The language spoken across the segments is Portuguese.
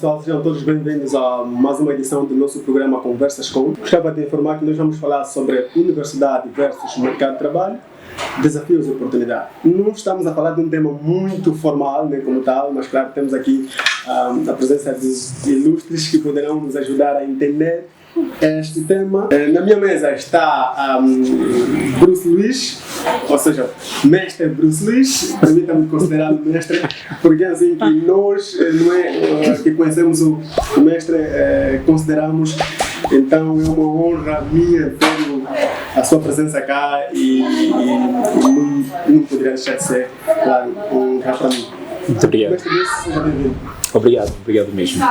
Pessoal, sejam todos bem-vindos a mais uma edição do nosso programa Conversas Com. Gostava de informar que nós vamos falar sobre universidade versus mercado de trabalho, desafios e oportunidades. Não estamos a falar de um tema muito formal, nem como tal, mas claro, temos aqui a presença de ilustres que poderão nos ajudar a entender este tema. Na minha mesa está Bruce Luís, ou seja, mestre Bruce Luís, permita-me considerá-lo mestre, porque é assim que nós, não é, que conhecemos o mestre, consideramos, então é uma honra minha ter a sua presença cá e não poderia deixar de ser, claro, um honra para mim. Muito obrigado. Mestre Bruce, seja bem-vindo. Obrigado mesmo.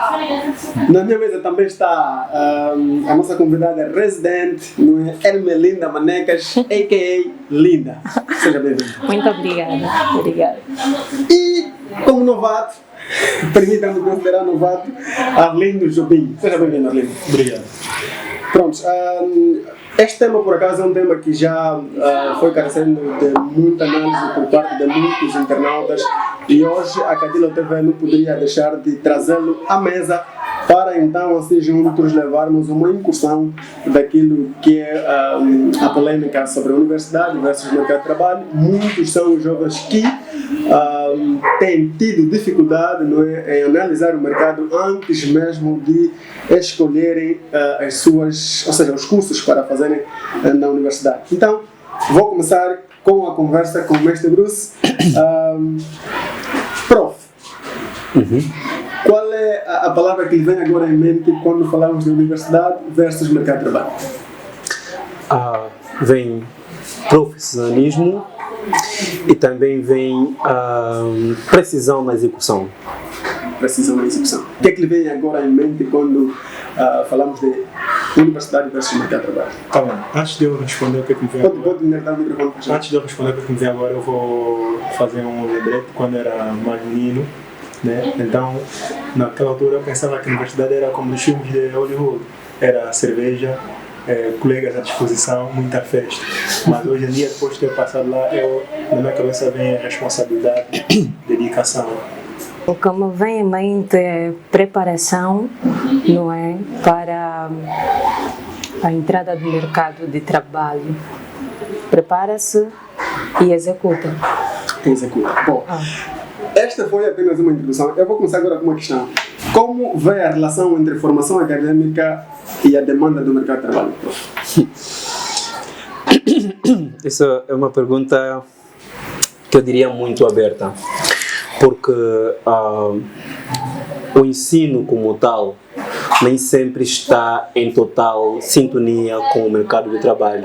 Na minha mesa também está a nossa convidada residente, não é? Ermelinda Manecas, a.k.a. Linda. Seja bem-vinda. Muito obrigada. E como novato, permita-me considerar novato, Arlindo Jobim. Seja bem-vindo, Arlindo. Obrigado. Pronto, este tema por acaso é um tema que já foi carecendo de muita análise por parte de muitos internautas e hoje a Cadilo TV não poderia deixar de trazê-lo à mesa para então assim juntos levarmos uma incursão daquilo que é a polêmica sobre a universidade versus o mercado de trabalho. Muitos são os jovens que têm tido dificuldade, não é, em analisar o mercado antes mesmo de escolherem as suas, ou seja, os cursos para fazerem na universidade. Então, vou começar com a conversa com o mestre Bruce. Prof, qual é a palavra que lhe vem agora em mente quando falamos de universidade versus mercado de trabalho? Vem profissionalismo e também vem precisão na execução. Precisão na execução. O que é que lhe vem agora em mente quando falamos de universidade versus mercado de trabalho? Tá bom. Antes de eu responder o que me vem agora... Pode dar o microfone para a gente. Antes de eu responder o que me vem agora, eu vou fazer um lembrete quando era mais menino, né? Então, naquela altura eu pensava que a universidade era como nos filmes de Hollywood. Era cerveja, colegas à disposição, muita festa. Mas hoje em dia, depois de ter passado lá, na minha cabeça vem a responsabilidade, dedicação. Como vem em mente é preparação, não é, para a entrada do mercado de trabalho. Prepara-se e executa. Executa. Bom, esta foi apenas uma introdução. Eu vou começar agora com uma questão. Como vê a relação entre formação acadêmica e a demanda do mercado de trabalho? Essa é uma pergunta que eu diria muito aberta, porque o ensino como tal nem sempre está em total sintonia com o mercado de trabalho.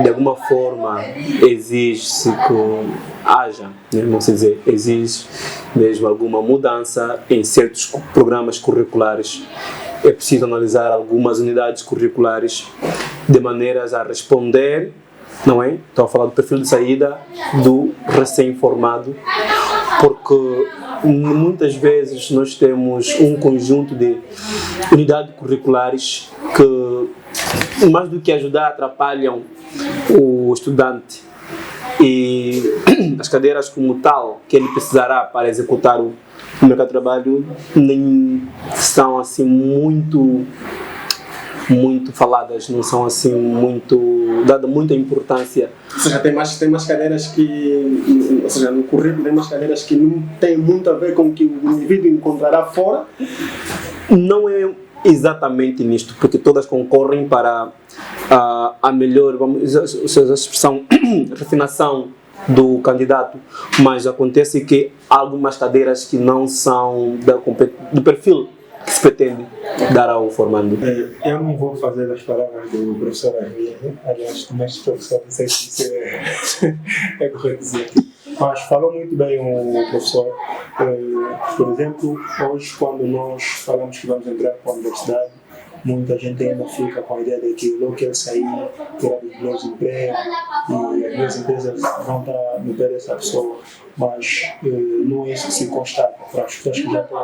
De alguma forma exige-se que haja, não sei dizer, exige mesmo alguma mudança em certos programas curriculares. É preciso analisar algumas unidades curriculares de maneiras a responder, não é? Estou a falar do perfil de saída do recém-formado, porque muitas vezes nós temos um conjunto de unidades curriculares que, mais do que ajudar, atrapalham o estudante, e as cadeiras como tal que ele precisará para executar o mercado de trabalho nem são assim muito faladas, não são assim dada muita importância. Ou seja, tem mais cadeiras que, ou seja, no currículo tem mais cadeiras que não tem muito a ver com o que o indivíduo encontrará fora? Não é exatamente nisto, porque todas concorrem para a melhor, vamos usar a expressão, refinação do candidato, mas acontece que há algumas cadeiras que não são do perfil que se pretende dar ao formando. Eu não vou fazer as palavras do professor Arminha, né? Aliás, do mestre professor, não sei se isso é correto dizer. Mas falou muito bem o professor. Por exemplo, hoje quando nós falamos que vamos entrar para a universidade, muita gente ainda fica com a ideia de que logo que ele sair, terá os melhores empregos e as melhores empresas vão estar no pé dessa pessoa. Mas não é isso que se constata. Para as pessoas que já têm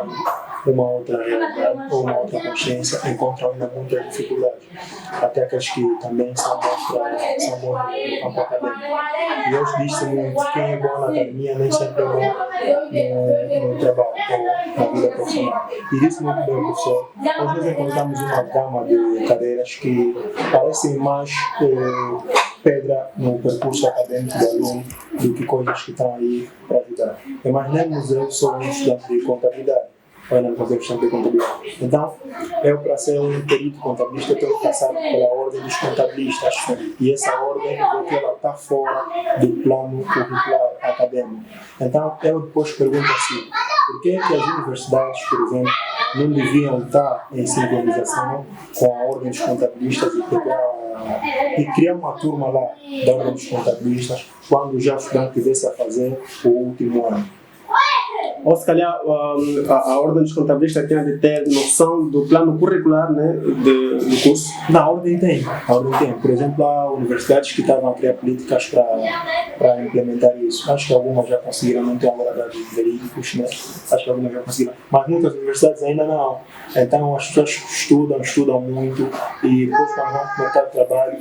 uma outra realidade ou uma outra consciência, encontram ainda muitas dificuldades. Até aqueles que também são bons no campo acadêmico. E hoje diz-se muito que quem é bom na academia nem sempre é bom no trabalho ou na vida profissional. profissional. E disse muito bem, professor, às vezes encontramos uma gama de cadeiras que parecem mais pedra no percurso acadêmico do aluno do que coisas que estão aí para ajudar. Imaginemos eu sou um estudante de contabilidade, ou ainda não fazer estudante de contabilidade. Então, eu para ser um perito contabilista tenho que passar pela ordem dos contabilistas e essa ordem porque ela está fora do plano curricular acadêmico. Então, eu depois pergunto assim, por que as universidades, por exemplo, não deviam estar em sincronização com a ordem dos contabilistas e criar uma turma lá da ordem dos contabilistas quando já o estudante tivesse a fazer o último ano? Ou se calhar a ordem dos contabilistas tem de ter noção do plano curricular, né, do curso. A ordem tem. Por exemplo, há universidades que estavam a criar políticas para implementar isso. Acho que algumas já conseguiram, não tenho agora dados verídicos, né? Acho que algumas já conseguiram. Mas muitas universidades ainda não. Então as pessoas estudam muito e depois quando vão para o mercado de trabalho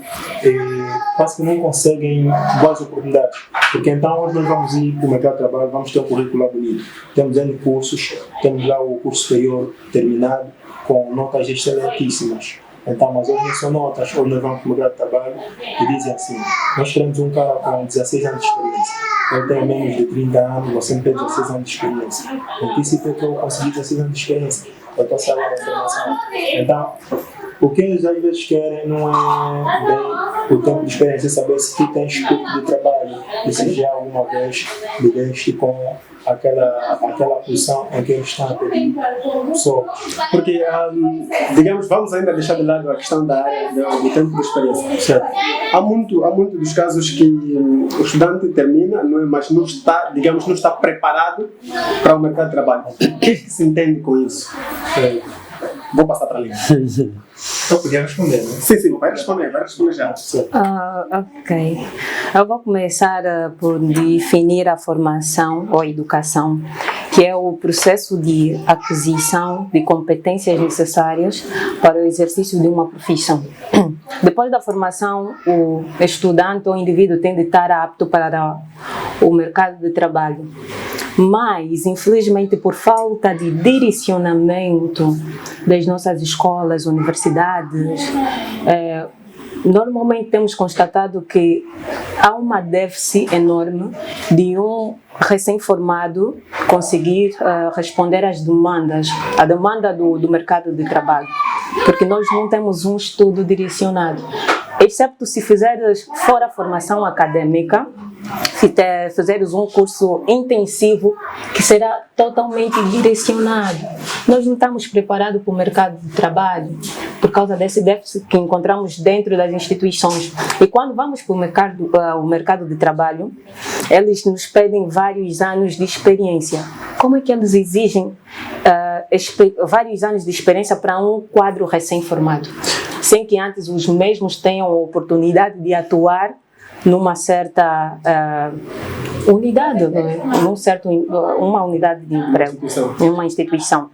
quase que não conseguem boas oportunidades. Porque então hoje nós vamos ir para o mercado de trabalho, vamos ter um currículo bonito. Temos N cursos, temos lá o curso superior terminado com notas excelentíssimas. Então, mas hoje não são notas, hoje nós vamos para o mercado de trabalho e dizem assim, nós queremos um cara com 16 anos de experiência. Eu tenho menos de 30 anos, você não tem 16 anos de experiência. Em que se tem que eu conseguir 16 anos de experiência? Eu estou sabendo a informação. Então, o que eles às vezes querem não é bem o tempo de experiência, é saber se tu tens espírito de trabalho e se já alguma vez lideste com aquela posição em que eles estão a pedir pessoas. Porque, digamos, vamos ainda deixar de lado a questão da área do tempo de experiência. Certo. Há muito dos casos que o estudante termina, não é, mas não está, digamos, não está preparado para o mercado de trabalho. O que se entende com isso? Vou passar para ali. Então podia responder, né? Sim, vai responder já. Ok. Eu vou começar por definir a formação ou educação, que é o processo de aquisição de competências necessárias para o exercício de uma profissão. Depois da formação, o estudante ou indivíduo tem de estar apto para o mercado de trabalho. Mas, infelizmente, por falta de direcionamento das nossas escolas, universidades, normalmente temos constatado que há uma déficit enorme de um recém-formado conseguir responder às demandas, a demanda do mercado de trabalho, porque nós não temos um estudo direcionado. Excepto se fizeres fora a formação acadêmica, se fizeres um curso intensivo que será totalmente direcionado. Nós não estamos preparados para o mercado de trabalho por causa desse déficit que encontramos dentro das instituições. E quando vamos para o mercado de trabalho, eles nos pedem vários anos de experiência. Como é que eles exigem vários anos de experiência para um quadro recém-formado? Sem que antes os mesmos tenham a oportunidade de atuar numa certa unidade, uma unidade de emprego, em uma instituição.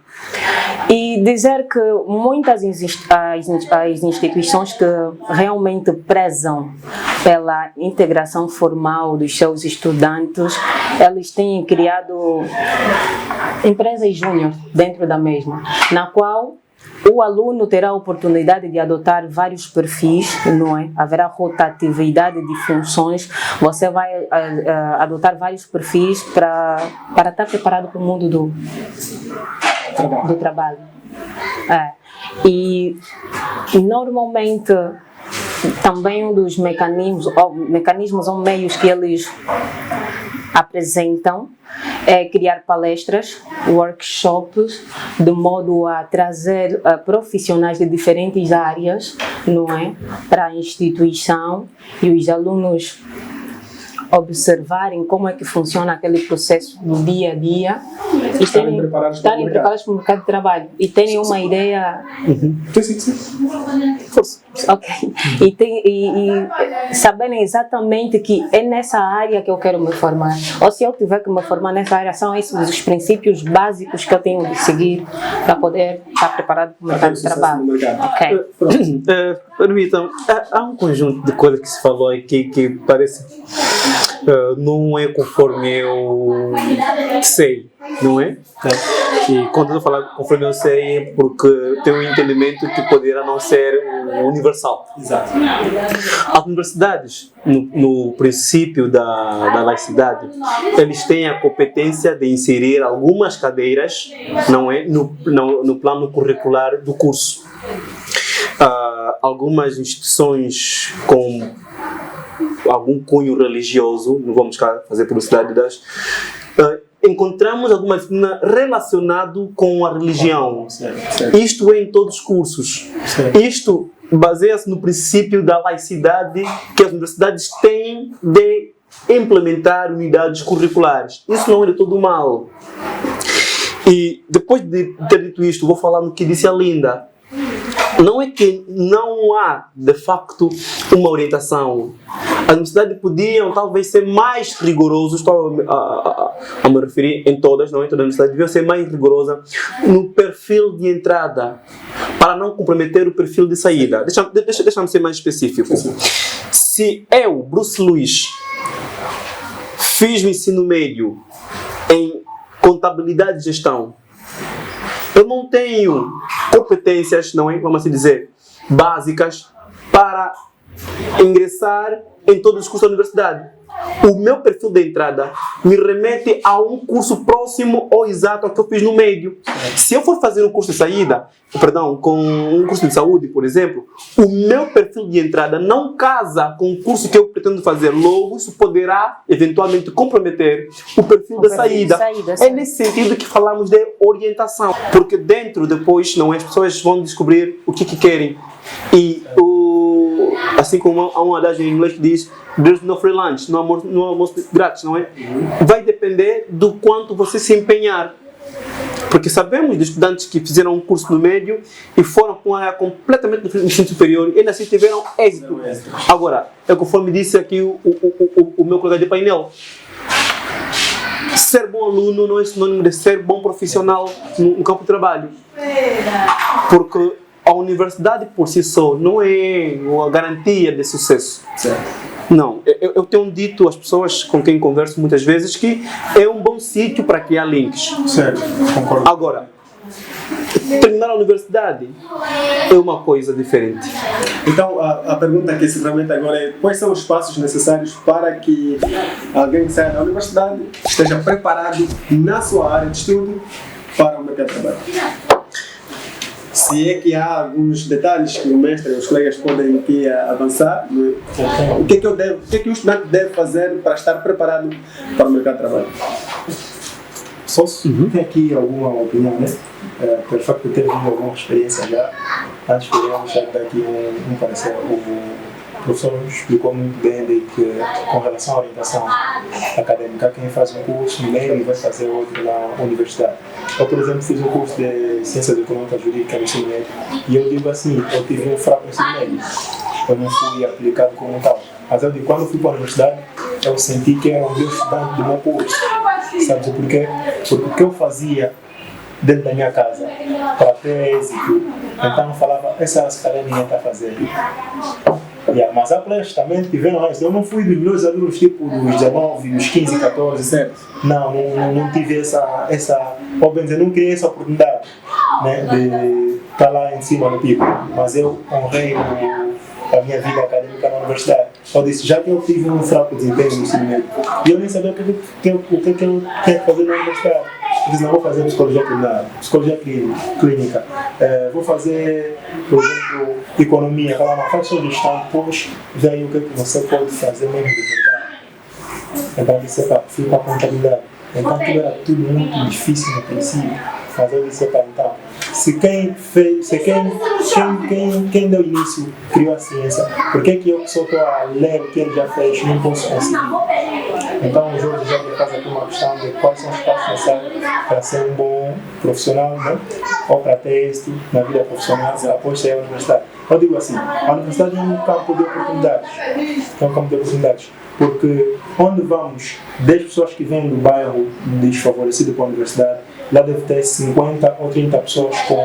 E dizer que muitas as instituições que realmente prezam pela integração formal dos seus estudantes, eles têm criado empresas júnior dentro da mesma, na qual o aluno terá a oportunidade de adotar vários perfis, não é? Haverá rotatividade de funções, você vai adotar vários perfis para estar preparado para o mundo do trabalho. E normalmente também um dos mecanismos ou meios que eles apresentam é criar palestras, workshops, de modo a trazer profissionais de diferentes áreas, não é, para a instituição e os alunos observarem como é que funciona aquele processo do dia a dia e estarem preparados para o mercado de trabalho e terem uma ideia. Ok. E saberem exatamente que é nessa área que eu quero me formar. Ou se eu tiver que me formar nessa área, são esses os princípios básicos que eu tenho de seguir para poder estar preparado para o mercado de trabalho. Ok. Permitam, há um conjunto de coisas que se falou aqui que parece não é conforme eu sei. não é? E quando eu falo conforme eu sei, é porque tenho um entendimento que poderá não ser universal. Exato. As universidades, no princípio da laicidade, eles têm a competência de inserir algumas cadeiras, não é, no plano curricular do curso. Algumas instituições com algum cunho religioso, não vamos fazer publicidade das, encontramos alguma disciplina relacionada com a religião. Certo. Isto é em todos os cursos. Certo. Isto baseia-se no princípio da laicidade que as universidades têm de implementar unidades curriculares. Isso não é de todo mal. E depois de ter dito isto, vou falar no que disse a Linda. Não é que não há, de facto, uma orientação. As universidades podiam, talvez, ser mais rigorosas, estou a me referir em todas, não em todas as universidades, deviam ser mais rigorosas no perfil de entrada, para não comprometer o perfil de saída. Deixa-me ser mais específico. Se eu, Bruce Luiz, fiz o ensino médio em contabilidade e gestão, eu não tenho competências, não é, vamos assim dizer, básicas para ingressar em todos os cursos da universidade. O meu perfil de entrada me remete a um curso próximo ou exato ao que eu fiz no médio. Se eu for fazer um curso de saída, com um curso de saúde, por exemplo, o meu perfil de entrada não casa com o curso que eu pretendo fazer. Logo, isso poderá eventualmente comprometer o perfil da saída. É nesse sentido que falamos de orientação, porque dentro depois não as pessoas vão descobrir o que querem. E assim como há uma adagem em inglês que diz "There's no free lunch", no almoço grátis, não é? Vai depender do quanto você se empenhar. Porque sabemos de estudantes que fizeram um curso no médio e foram com uma área completamente diferente do ensino superior e ainda assim tiveram êxito. Agora, conforme disse aqui o meu colega de painel, ser bom aluno não é sinônimo de ser bom profissional no campo de trabalho. Porque a universidade por si só não é uma garantia de sucesso. Certo. Não, eu tenho dito às pessoas com quem converso muitas vezes que é um bom sítio para criar links. Certo, concordo. Agora, terminar a universidade é uma coisa diferente. Então, a pergunta que se remete agora é: quais são os passos necessários para que alguém que saia da universidade esteja preparado na sua área de estudo para o mercado de trabalho? Se é que há alguns detalhes que o mestre e os colegas podem aqui avançar, o que o estudante deve fazer para estar preparado para o mercado de trabalho? Só se tem aqui alguma opinião, né? Pelo facto de ter vindo alguma experiência já, antes poderíamos já dar aqui um parecer. O professor explicou muito bem de que, com relação à orientação acadêmica, quem faz um curso no meio vai fazer outro na universidade. Eu, por exemplo, fiz um curso de Ciências Econômicas Jurídicas no ensino médio e eu digo assim, eu tive um fraco ensino médio. Eu não fui aplicado como tal. Mas eu digo, quando eu fui para a universidade, eu senti que era um bom estudante do meu curso. Sabe por quê? Porque o que eu fazia dentro da minha casa para ter êxito, então eu falava, essa cadeia ninguém está fazendo. Mas há players também tiveram isso. Eu não fui dos meus alunos tipo dos 19, dos 15, 14, certo? Não tive ou bem dizer, não criei essa oportunidade, né, de estar lá em cima no pico. Mas eu honrei a minha vida acadêmica na universidade. Eu disse, já que eu tive um fraco desempenho no ensino médio, e eu nem sabia o que eu tinha que fazer na universidade. Eu disse, não, vou fazer psicologia criminal, psicologia clínica, vou fazer, por exemplo, economia. Ela não faz só gestão, depois veio o que você pode fazer mesmo de verdade. Então eu disse, fui para a contabilidade. Então tudo era tudo muito difícil no princípio. Mas eu disse, então, quem deu início criou a ciência, por que eu só estou a ler o que ele já fez e não posso conseguir? Então o Jorge já me faz aqui uma questão de quais são os passos necessários para ser um bom profissional, né? Ou para ter êxito na vida profissional após sair da universidade. Eu digo assim, a universidade é um campo de oportunidades. Porque onde vamos, 10 pessoas que vêm do bairro desfavorecido para a universidade, lá deve ter 50 ou 30 pessoas com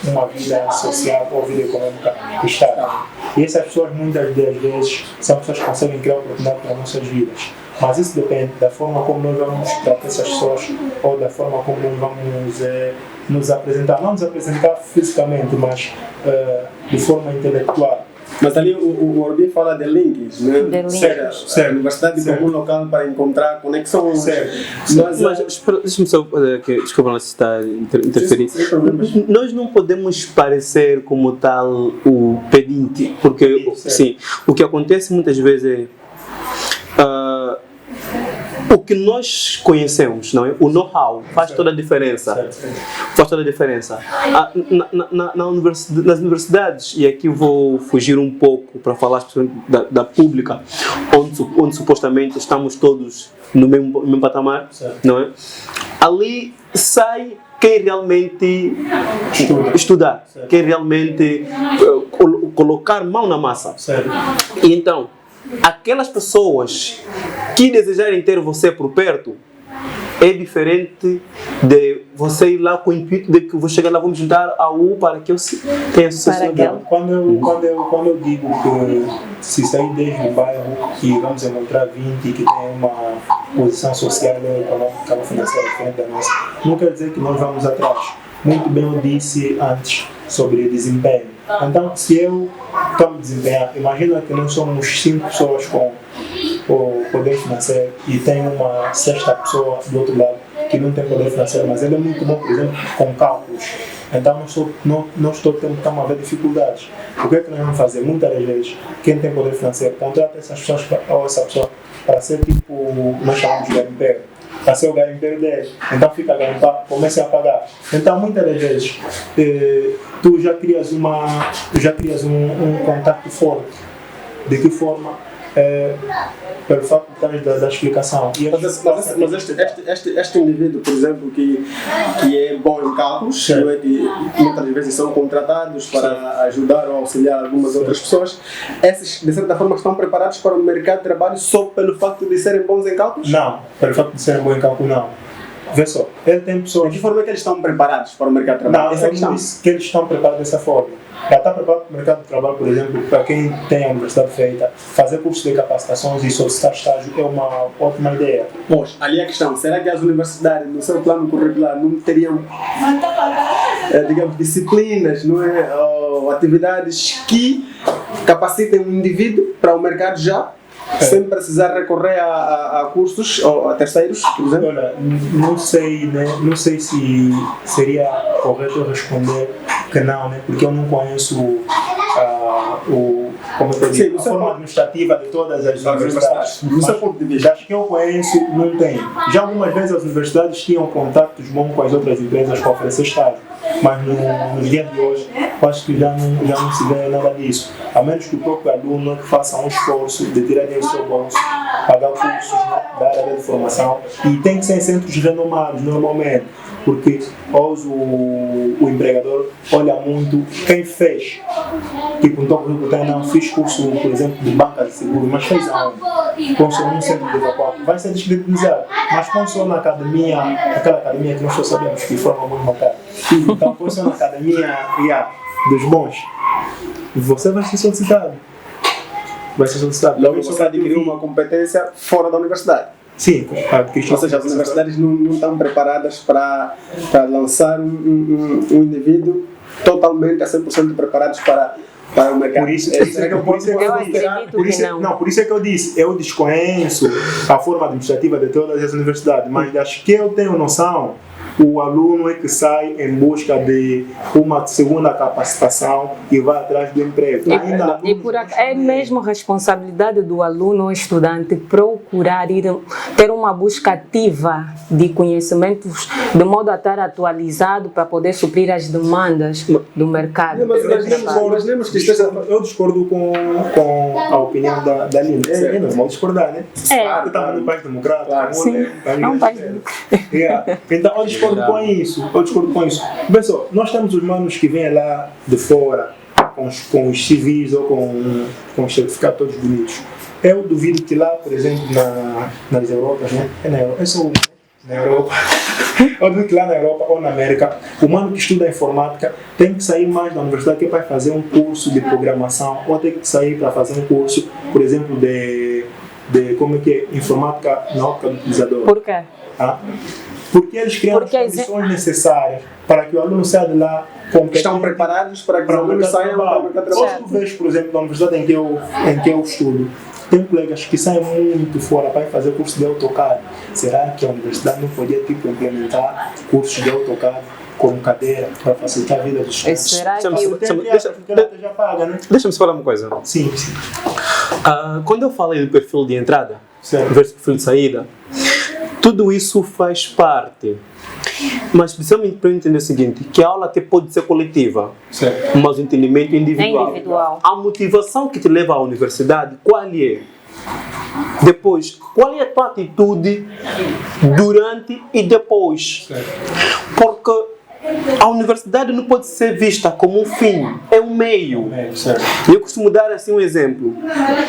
uma vida social ou vida econômica estável. E essas pessoas muitas das vezes são pessoas que conseguem criar oportunidade para as nossas vidas. Mas isso depende da forma como nós vamos tratar essas pessoas ou da forma como nós vamos nos apresentar. Não nos apresentar fisicamente, mas de forma intelectual. Mas ali o Orbi fala de links, né? De links. Certo. A universidade como um local para encontrar conexões. Certo. Mas deixa-me só, desculpa não se está interferir. Sem problemas. Nós não podemos parecer como tal o pedinte, porque sim, o que acontece muitas vezes é o que nós conhecemos, não é? O know-how faz toda a diferença. Faz toda a diferença. Nas universidades, e aqui vou fugir um pouco para falar da pública, onde supostamente estamos todos no mesmo patamar, não é? Ali sai quem realmente estudar, quem realmente colocar mão na massa. E então, aquelas pessoas que desejarem ter você por perto é diferente de você ir lá com o intuito de que vou chegar lá, vamos juntar a U para que eu tenha sucesso. Quando eu digo que se sair desde o bairro e vamos encontrar 20 que tem uma posição social e econômica financeira diferente da nossa, não quer dizer que nós vamos atrás. Muito bem eu disse antes sobre desempenho. Então, se eu estou me desempenhar, imagina que nós somos 5 pessoas com o poder financeiro e tem uma sexta pessoa do outro lado que não tem poder financeiro, mas ele é muito bom, por exemplo, com cálculos. Então, nós estamos a ver dificuldades. O que é que nós vamos fazer? Muitas vezes, quem tem poder financeiro contrata essas pessoas ou essa pessoa para ser tipo, nós chamamos de garimpeiro. Para ser o garimpeiro dele, então fica a garimpar, começa a pagar. Então muitas das vezes tu já crias um contato forte. De que forma? Pelo fato da explicação. Mas este indivíduo, por exemplo, que é bom em cálculos, não é, que muitas vezes são contratados para ajudar ou auxiliar algumas outras pessoas, esses, de certa forma, estão preparados para o mercado de trabalho só pelo facto de serem bons em cálculos? Não, pelo facto de serem bons em cálculos, não. Vê só, ele tem pessoas... De que forma é que eles estão preparados para o mercado de trabalho? Não, eu não disse que eles estão preparados dessa forma. Já está preparado para o mercado de trabalho, por exemplo, para quem tem a universidade feita, fazer cursos de capacitações e solicitar estágio é uma ótima ideia. Pois, ali é a questão, será que as universidades, no seu plano curricular, não teriam, digamos, disciplinas, não é? Ou atividades que capacitem o indivíduo para o mercado já? Sem precisar recorrer a cursos ou a terceiros, por exemplo? Olha, não sei se seria correto eu responder que não, né? Porque eu não conheço a forma administrativa de todas as universidades. Do seu ponto de vista. Das que eu conheço, não tem. Já algumas vezes as universidades tinham contactos bons com as outras empresas para oferecer estágio, mas nos dias de hoje, eu acho que já não se vê nada disso. A menos que o próprio aluno que faça um esforço de tirar dinheiro do seu bolso, pagar cursos, né, da área de formação, e tem que ser em centros renomados normalmente, porque hoje o empregador olha muito quem fez. Tipo, não fiz curso, por exemplo, de banca de seguro, mas fez aonde? Consou num centro de evacuação, vai ser descredibilizado. Mas consou na academia, aquela academia que nós só sabemos que forma muito mancada. Então, consou na academia dos bons, você vai ser solicitado. Logo você adquiriu uma competência fora da universidade. Sim, ou seja, as universidades não estão preparadas para lançar um indivíduo totalmente a 100% preparados para o mercado. Por isso é que eu disse, eu desconheço a forma administrativa de todas as universidades, mas das que eu tenho noção, o aluno é que sai em busca de uma segunda capacitação e vai atrás do emprego. É mesmo responsabilidade do aluno ou estudante procurar ter uma busca ativa de conhecimentos de modo a estar atualizado para poder suprir as demandas do mercado. Eu discordo com a opinião da Lina. É normal discordar, né? Claro, estamos num país democrático. Claro, é um país democrático. Então, eu discordo com isso. Pessoal, nós temos os manos que vêm lá de fora com os civis ou com os certificados todos bonitos. Eu duvido que lá, por exemplo, nas Europas, né? Na Europa. Eu duvido que lá na Europa ou na América, o mano que estuda informática tem que sair mais da universidade que é para fazer um curso de programação ou tem que sair para fazer um curso, por exemplo, de de como é que é informática na ótica do utilizador. Por quê? Ah? Porque eles criam as condições necessárias para que o aluno saia de lá competente. Estão preparados para que os alunos saiam para o mercado de trabalho. Hoje tu vês, por exemplo, na universidade em que eu estudo, tem colegas que saem muito fora para ir fazer curso de AutoCAD. Será que a universidade não podia implementar cursos de AutoCAD como cadeira para facilitar a vida dos estudantes? Será que já paga, né? Deixa-me falar uma coisa. Sim, sim. Quando eu falei do perfil de entrada Certo. versus perfil de saída, tudo isso faz parte. Mas precisamos para eu entender o seguinte, que a aula até pode ser coletiva, Certo. mas o entendimento é individual. É individual. A motivação que te leva à universidade, qual é? Depois, qual é a tua atitude durante e depois? Certo. Porque a universidade não pode ser vista como um fim, é um meio. Certo. Eu costumo dar assim um exemplo.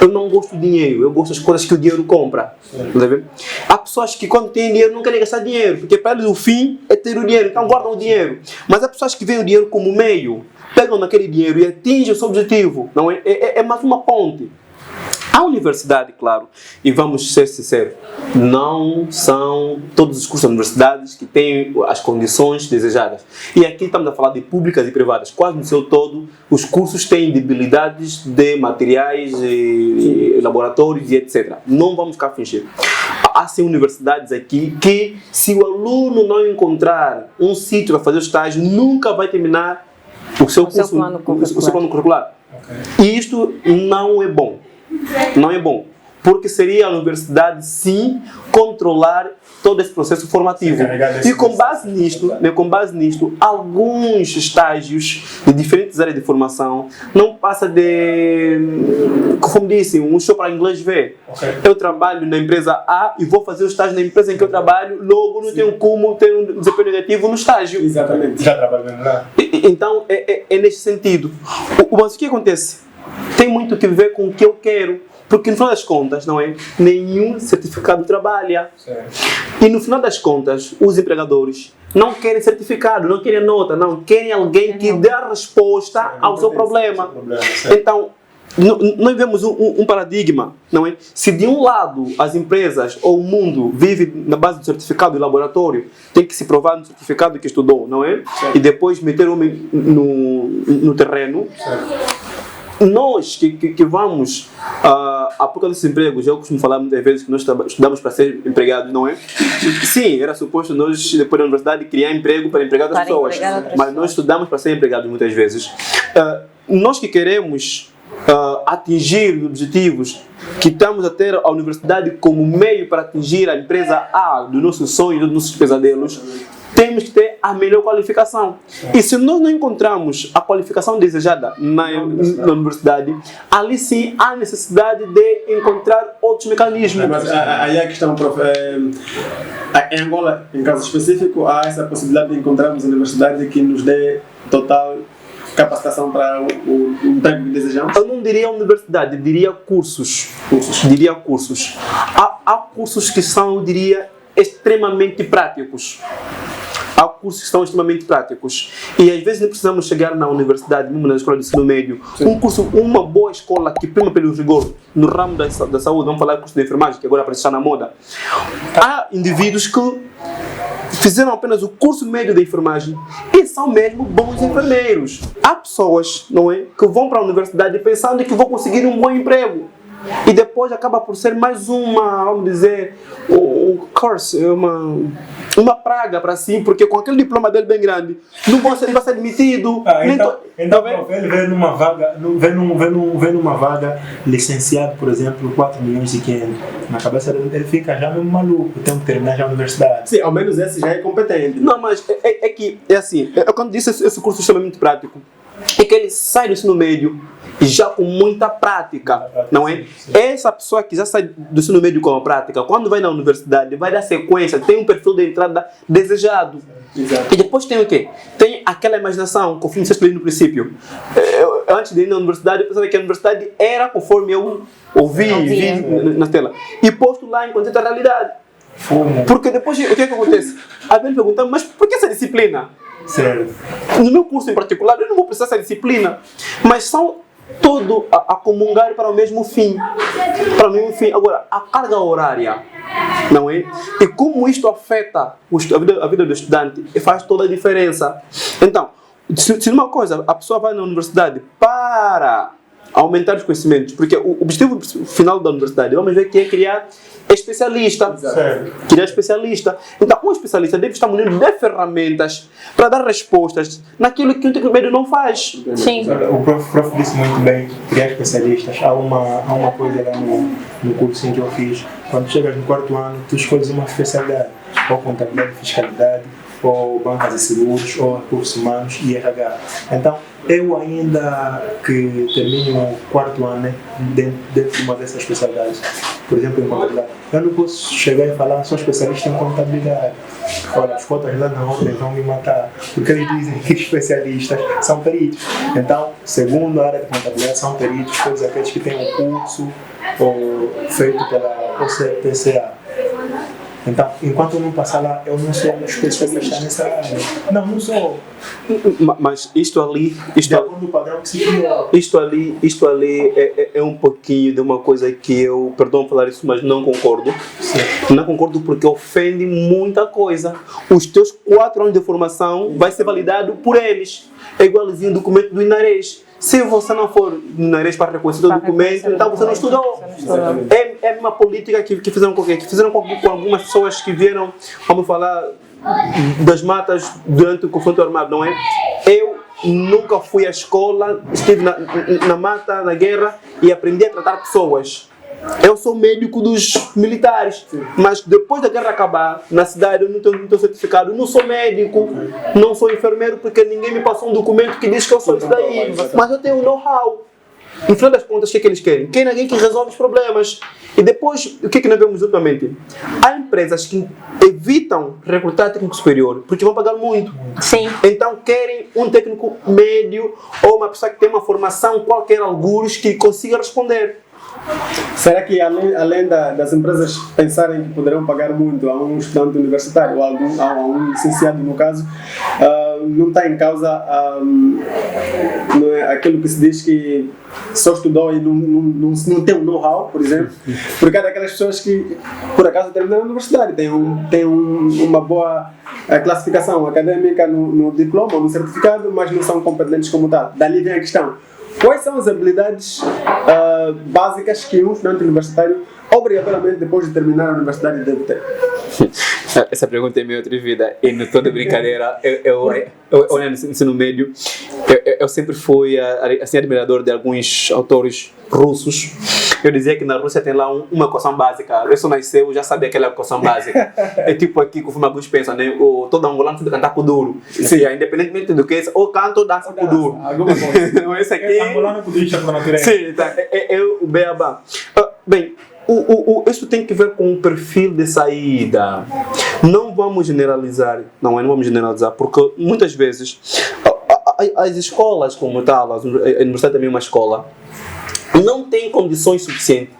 Eu não gosto de dinheiro, eu gosto das coisas que o dinheiro compra. Tá vendo? Há pessoas que quando têm dinheiro não querem gastar dinheiro, porque para eles o fim é ter o dinheiro, então guardam o dinheiro. Mas há pessoas que veem o dinheiro como meio, pegam naquele dinheiro e atingem o seu objetivo. Não é? É mais uma ponte. A universidade, claro, e vamos ser sinceros, não são todos os cursos da universidade que têm as condições desejadas. E aqui estamos a falar de públicas e privadas. Quase no seu todo, os cursos têm debilidades de materiais, e laboratórios e etc. Não vamos ficar fingindo. Há sim universidades aqui que, se o aluno não encontrar um sítio para fazer o estágio, nunca vai terminar o seu plano curricular. Okay. E isto não é bom. Não é bom, porque seria a universidade sim controlar todo esse processo formativo. E com base nisto, alguns estágios de diferentes áreas de formação não passa de, como disse, um show para inglês ver. Okay. Eu trabalho na empresa A e vou fazer o estágio na empresa em que eu trabalho, logo não tenho como ter um desempenho negativo no estágio. Exatamente. Já trabalhando lá. Então é neste sentido. Mas o que acontece? Tem muito que ver com o que eu quero, porque no final das contas, não é? Nenhum certificado trabalha. Certo. E no final das contas, os empregadores não querem certificado, não querem nota, não querem alguém que dê a resposta ao seu problema. Então, nós vemos um paradigma, não é? Se de um lado as empresas ou o mundo vive na base do certificado de laboratório, tem que se provar no certificado que estudou, não é? Certo. E depois meter o homem no terreno. Certo. Nós que vamos à procura desses empregos, eu costumo falar muitas vezes que nós estudamos para ser empregados, não é? Sim, era suposto nós, depois da universidade, criar emprego para empregar outras pessoas, mas nós estudamos para ser empregados muitas vezes. Nós que queremos atingir os objetivos, que estamos a ter a universidade como meio para atingir a empresa A dos nossos sonhos, dos nossos pesadelos, temos que ter a melhor qualificação. E se nós não encontramos a qualificação desejada na universidade, ali sim há necessidade de encontrar outros mecanismos. Mas aí a questão, prof, em Angola, em caso específico, há essa possibilidade de encontrarmos a universidade que nos dê total capacitação para o emprego que desejamos? Eu não diria universidade, eu diria cursos. Diria cursos. Há cursos que são, eu diria, extremamente práticos. Há cursos que são extremamente práticos. E às vezes não precisamos chegar na universidade, mesmo na escola de ensino médio. Sim. Um curso, uma boa escola que prima pelo rigor no ramo da saúde, vamos falar do curso de enfermagem, que agora parece estar na moda. Há indivíduos que fizeram apenas o curso médio de enfermagem e são mesmo bons enfermeiros. Há pessoas, não é, que vão para a universidade pensando que vão conseguir um bom emprego. E depois acaba por ser mais uma, vamos dizer, um curse, uma praga para si, porque com aquele diploma dele bem grande, não vai ser admitido. Então ele vê numa vaga licenciado, por exemplo, 4 milhões e 500. Na cabeça dele ele fica já mesmo maluco, tem que terminar já a universidade. Sim, ao menos esse já é competente. Não, mas é que, é assim, quando disse esse curso extremamente prático, é que ele sai do ensino médio já com muita prática, não é? Essa pessoa que já sai do ensino médio com a prática, quando vai na universidade, vai dar sequência, tem um perfil de entrada desejado. Exato. E depois tem o quê? Tem aquela imaginação, conforme você expliquei no princípio. Antes de ir na universidade, eu pensava que a universidade era conforme eu ouvi na tela. E posto lá em contexto da realidade. Porque depois, o que é que acontece? A gente pergunta, mas por que essa disciplina? Certo. No meu curso em particular, eu não vou precisar dessa disciplina. Mas são tudo a comungar para o mesmo fim. Para o mesmo fim. Agora, a carga horária, não é? E como isto afeta a vida do estudante, faz toda a diferença. Então, se uma coisa, a pessoa vai na universidade para aumentar os conhecimentos, porque o objetivo final da universidade, vamos ver que é criar especialista. Criar especialista. Então, um especialista deve estar munido de ferramentas para dar respostas naquilo que o técnico médio não faz. Sim. O prof disse muito bem, criar especialistas. Há uma coisa lá no curso que eu fiz. Quando chegas no 4º ano, tu escolhes uma especialidade, ou contabilidade e fiscalidade, ou bancas e seguros, ou recursos humanos e RH. Então, eu ainda que termino o 4º ano, né, dentro de uma dessas especialidades, por exemplo, em contabilidade, eu não posso chegar e falar, sou especialista em contabilidade. Olha, as fotos lá na outra vão me matar, porque eles dizem que especialistas são peritos. Então, segundo a área de contabilidade, são peritos todos aqueles que têm um curso feito pela OCPCA. Então, enquanto eu não passar lá, eu não sou um especialista nessa área. Não sou. Mas isto ali, isto ali é um pouquinho de uma coisa que eu, perdão falar isso, mas não concordo. Sim. Não concordo porque ofende muita coisa. Os teus 4 anos de formação vai ser validado por eles. É igualzinho o documento do INARES. Se você não for no INARES para reconhecer o documento, então você não estudou. É uma política que fizeram com algumas pessoas que vieram, vamos falar, das matas durante o confronto armado, não é? Eu nunca fui à escola, estive na mata, na guerra e aprendi a tratar pessoas. Eu sou médico dos militares, mas depois da guerra acabar, na cidade eu não tenho certificado, não sou médico, não sou enfermeiro, porque ninguém me passou um documento que diz que eu sou isso daí, mas eu tenho know-how. No final das contas, o que é que eles querem? Querem alguém que resolve os problemas. E depois, o que é que nós vemos ultimamente? Há empresas que evitam recrutar técnico superior porque vão pagar muito. Sim. Então querem um técnico médio ou uma pessoa que tem uma formação qualquer, algures, que consiga responder. Será que além das empresas pensarem que poderão pagar muito a um estudante universitário ou a um licenciado no caso, não está em causa não é, aquilo que se diz que só estudou e não tem um know-how, por exemplo, porque há daquelas pessoas que por acaso terminaram a universidade, tem uma boa classificação acadêmica no diploma ou no certificado, mas não são competentes como tal. Dali vem a questão. Quais são as habilidades básicas que um estudante universitário, obrigatoriamente, depois de terminar a universidade, deve ter? Essa pergunta é meio atrevida. E no toda brincadeira, eu no ensino médio, eu sempre fui assim, admirador de alguns autores russos. Eu dizia que na Rússia tem lá uma equação básica. Eu só nasceu, eu já sabia aquela equação básica. É tipo aqui que alguns pensam, né? Todo angolano tem que cantar com duro. Sim, independentemente do que é, ou canto ou dança com duro. Esse aqui... Angolano com duro, com natureza. Sim, tá. É o beabá. Bem, isso tem que ver com o perfil de saída. Não vamos generalizar, não vamos generalizar, porque muitas vezes as escolas como tal, a universidade também é uma escola, não tem condições suficientes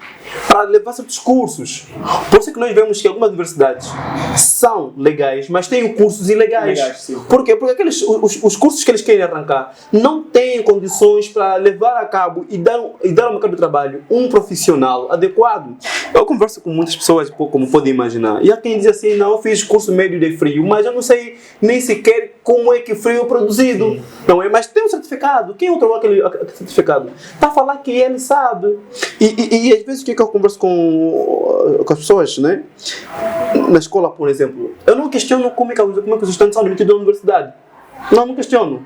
para levar certos cursos. Por isso é que nós vemos que algumas universidades são legais, mas têm cursos ilegais. Por quê? Porque os cursos que eles querem arrancar não têm condições para levar a cabo e dar ao mercado de trabalho um profissional adequado. Eu converso com muitas pessoas, como podem imaginar, e há quem diz assim, não, eu fiz curso médio de frio, mas eu não sei nem sequer como é que frio é produzido. Não é? Mas tem um certificado. Quem entregou aquele certificado? Está a falar que ele sabe. E às vezes o que eu converso com as pessoas, né? Na escola, por exemplo, eu não questiono como é que os estudantes são admitidos na universidade. Não questiono.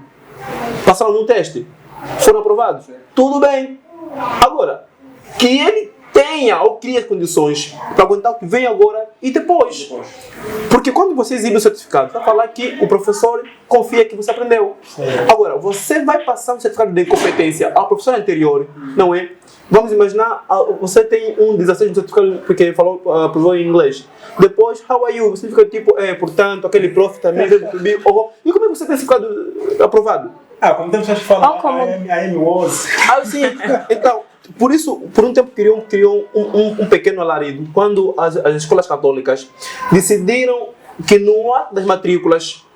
Passaram num teste, foram aprovados, tudo bem. Agora, que ele tenha ou crie as condições para aguentar o que vem agora e depois. Porque quando você exibe o certificado, está a falar que o professor confia que você aprendeu. Agora, você vai passar um certificado de incompetência ao professor anterior, não é? Vamos imaginar, você tem um 16 no certificado porque aprovou em inglês. Depois, how are you? Você fica tipo, portanto, aquele prof também veio subir. E como é que você tem certificado aprovado? Como temos que falar, I was. Sim. Então, por isso, por um tempo criou um pequeno alarido quando as escolas católicas decidiram que no ato das matrículas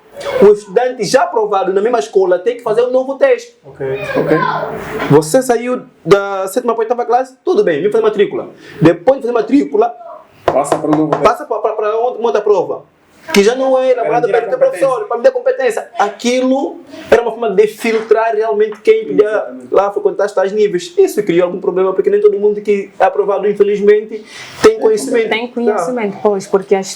o estudante já aprovado na mesma escola tem que fazer um novo teste. Ok. Você saiu da 7ª para 8ª classe, tudo bem, vem fazer matrícula. Depois de fazer matrícula, Passa para um novo teste. passa para outra prova. Que já não é elaborada medir a pelo teu professor, para medir a competência. Aquilo era uma forma de filtrar realmente quem podia lá frequentar tais níveis. Isso criou algum problema, porque nem todo mundo que é aprovado, infelizmente, tem conhecimento. Tem conhecimento, pois, porque as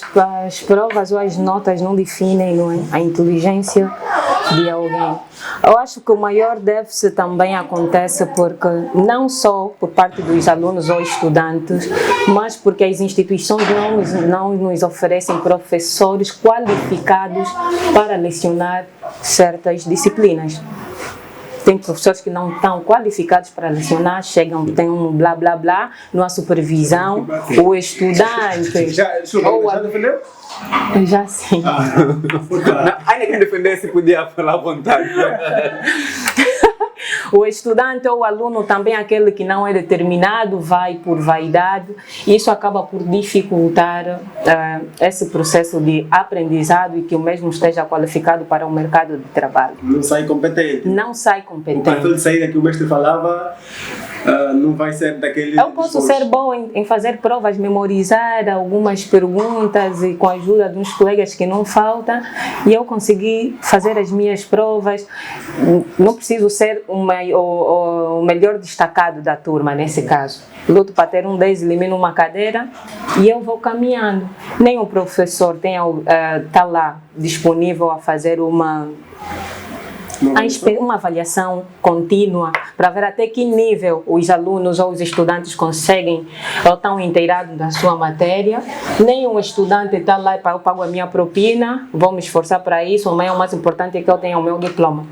provas ou as notas não definem, não é, a inteligência de alguém. Eu acho que o maior déficit também acontece porque não só por parte dos alunos ou estudantes, mas porque as instituições não nos oferecem professores qualificados para lecionar certas disciplinas. Tem professores que não estão qualificados para lecionar, chegam, tem um blá blá blá, não há supervisão, o estudante... Já defendeu? Já sim. Ainda que defendesse, podia falar à vontade. O estudante ou o aluno também, aquele que não é determinado, vai por vaidade. Isso acaba por dificultar esse processo de aprendizado e que o mesmo esteja qualificado para o mercado de trabalho. Não sai competente. Não sai O competente. perfil de saída que o mestre falava não vai ser daquele... Eu posso ser boa em fazer provas, memorizar algumas perguntas e com a ajuda de uns colegas que não faltam, e eu consegui fazer as minhas provas. Não preciso ser o melhor destacado da turma nesse caso. Luto para ter um 10, elimino uma cadeira e eu vou caminhando. Nem o professor está lá disponível a fazer uma avaliação contínua para ver até que nível os alunos ou os estudantes conseguem ou estão inteirados da sua matéria. Nenhum estudante está lá para eu pago a minha propina, vou me esforçar para isso, amanhã o mais importante é que eu tenha o meu diploma.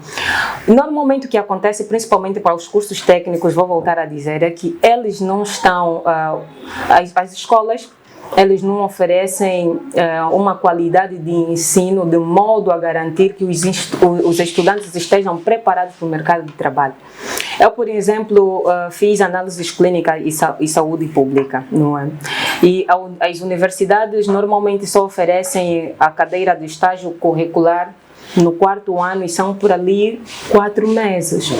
Normalmente o que acontece, principalmente para os cursos técnicos, vou voltar a dizer, é que eles não estão, as escolas, eles não oferecem uma qualidade de ensino de modo a garantir que os estudantes estejam preparados para o mercado de trabalho. Eu, por exemplo, fiz análises clínicas e saúde pública, não é? E as universidades normalmente só oferecem a cadeira de estágio curricular no 4º ano e são por ali 4 meses.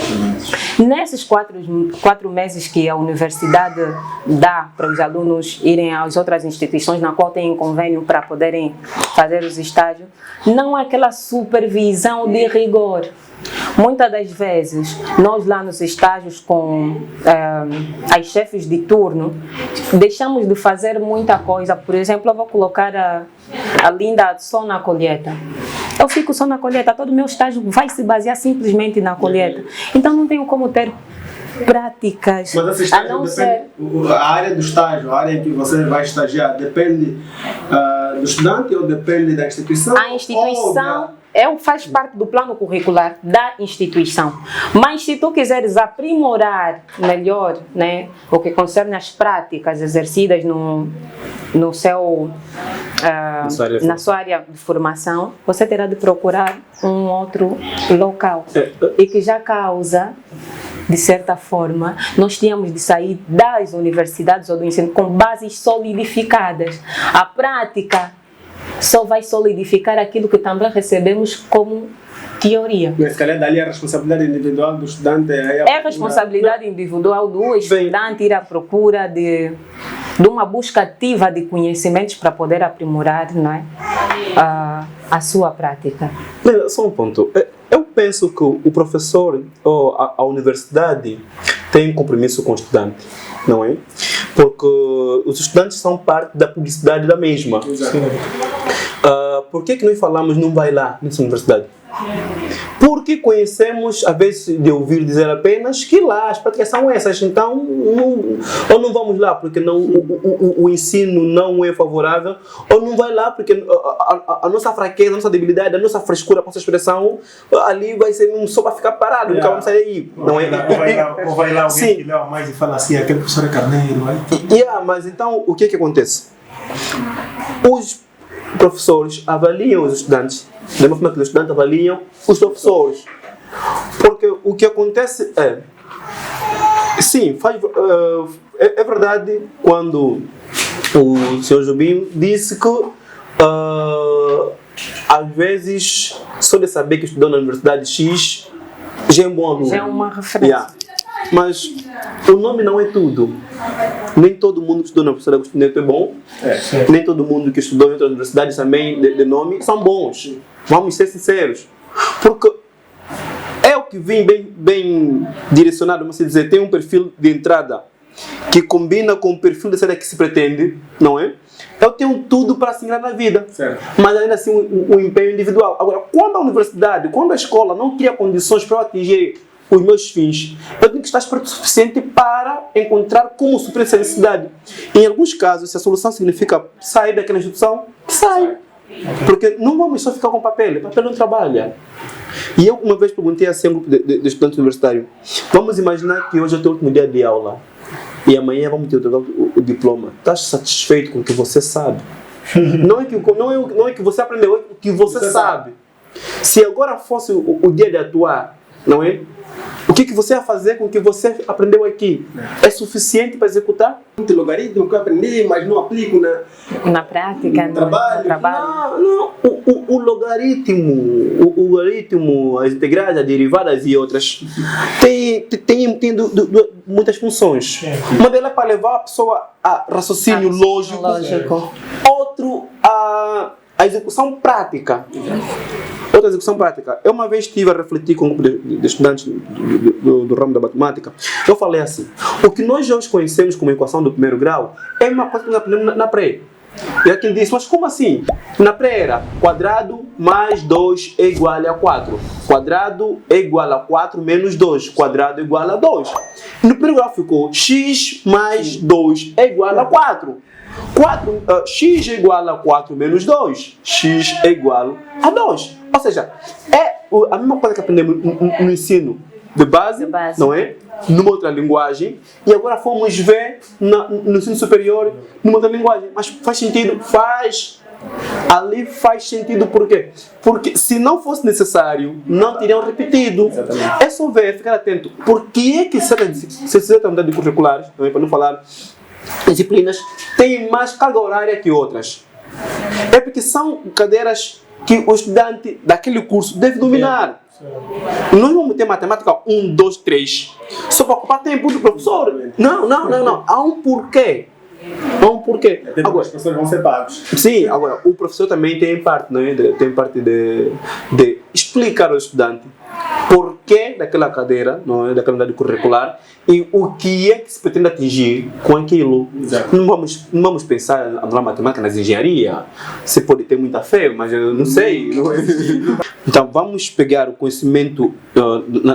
Nesses 4 meses que a universidade dá para os alunos irem às outras instituições na qual têm convênio para poderem fazer os estágios, não há aquela supervisão de rigor. Muitas das vezes, nós lá nos estágios com as chefes de turno, deixamos de fazer muita coisa. Por exemplo, eu vou colocar a Linda só na colheita. Eu fico só na colheita, todo o meu estágio vai se basear simplesmente na colheita. Então não tenho como ter práticas. Mas esse estágio depende, a área do estágio, a área em que você vai estagiar, depende do estudante ou depende da instituição? A instituição faz parte do plano curricular da instituição. Mas se tu quiseres aprimorar melhor, né, o que concerne as práticas exercidas na sua área de formação, você terá de procurar um outro local. E que já causa, de certa forma, nós tínhamos de sair das universidades ou do ensino com bases solidificadas. A prática só vai solidificar aquilo que também recebemos como teoria. Mas, se calhar, dali a responsabilidade individual do estudante é a responsabilidade individual do estudante ir à procura de uma busca ativa de conhecimentos para poder aprimorar, não é, a sua prática. Só um ponto. Eu penso que o professor ou a universidade tem um compromisso com o estudante, não é? Porque os estudantes são parte da publicidade da mesma. Por que nós falamos não vai lá nessa universidade? Porque conhecemos, às vezes, de ouvir dizer apenas que lá as práticas são essas, então ou não vamos lá porque o ensino não é favorável, ou não vai lá porque a nossa fraqueza, a nossa debilidade, a nossa frescura, a nossa expressão, ali vai ser só para ficar parado, nunca vamos sair aí. Não é? Ou vai lá alguém que leva mais e fala assim, aquele professor é carneiro. Mas então, o que acontece? Os professores avaliam os estudantes da mesma forma que os estudantes avaliam os professores. Porque o que acontece sim, é verdade quando o Sr. Jubinho disse que às vezes, só de saber que estudou na Universidade X já é um bom aluno. Já é uma referência. Mas o nome não é tudo. Nem todo mundo que estudou na Universidade Agostinho Neto é bom. Nem todo mundo que estudou em outras universidades também de nome são bons. Vamos ser sinceros. Porque é o que vem bem direcionado, vamos dizer, tem um perfil de entrada que combina com o perfil de saída que se pretende, não é? Eu tenho tudo para se enganar na vida, certo. Mas ainda assim um empenho individual. Agora, quando a universidade, quando a escola não cria condições para eu atingir os meus fins, eu tenho que estar esperto o suficiente para encontrar como suprir essa necessidade. Em alguns casos, se a solução significa sair daquela instituição, sai. Porque não vamos só ficar com papel não trabalha. E eu uma vez perguntei a um grupo de estudantes universitários, vamos imaginar que hoje é o teu último dia de aula e amanhã vamos ter o diploma. Estás satisfeito com o que você sabe? Não é que você aprendeu, é o que você sabe. Se agora fosse o dia de atuar, não é? O que você vai fazer com o que você aprendeu aqui? É suficiente para executar? Muito logaritmo que eu aprendi, mas não aplico na prática, no trabalho. Não. O logaritmo, as integrais, as derivadas e outras, tem muitas funções. Uma delas é para levar a pessoa a raciocínio lógico. Outro, a execução prática. Outra execução prática. Eu uma vez estive a refletir com um grupo de estudantes do ramo da matemática. Eu falei assim, o que nós hoje conhecemos como equação do primeiro grau é uma coisa que nós aprendemos na pré. E aqui disse, mas como assim? Na pré era quadrado mais 2 é igual a 4. Quadrado é igual a 4 menos 2. Quadrado é igual a 2. No primeiro grau ficou x mais 2 é igual a 4. X é igual a 4 menos 2. X é igual a 2. Ou seja, é a mesma coisa que aprendemos no ensino de base, não é? Numa outra linguagem. E agora fomos ver no ensino superior numa outra linguagem. Mas faz sentido? Faz. Ali faz sentido por quê? Porque se não fosse necessário, não teriam repetido. Exatamente. É só ver, ficar atento. Por que é que certas unidades curriculares, para não falar disciplinas, têm mais carga horária que outras? É porque são cadeiras que o estudante daquele curso deve dominar. Nós vamos ter matemática 1, 2, 3 só para ocupar tempo do professor. Não. Há um porquê. Agora, os professores vão ser pagos. Sim, agora o professor também tem parte, não é? Tem parte de explicar ao estudante porquê daquela cadeira, não é? Daquela unidade curricular e o que é que se pretende atingir com aquilo. Exato. Não vamos pensar na matemática, nas engenharia. Você pode ter muita fé, mas eu não sei. Então vamos pegar o conhecimento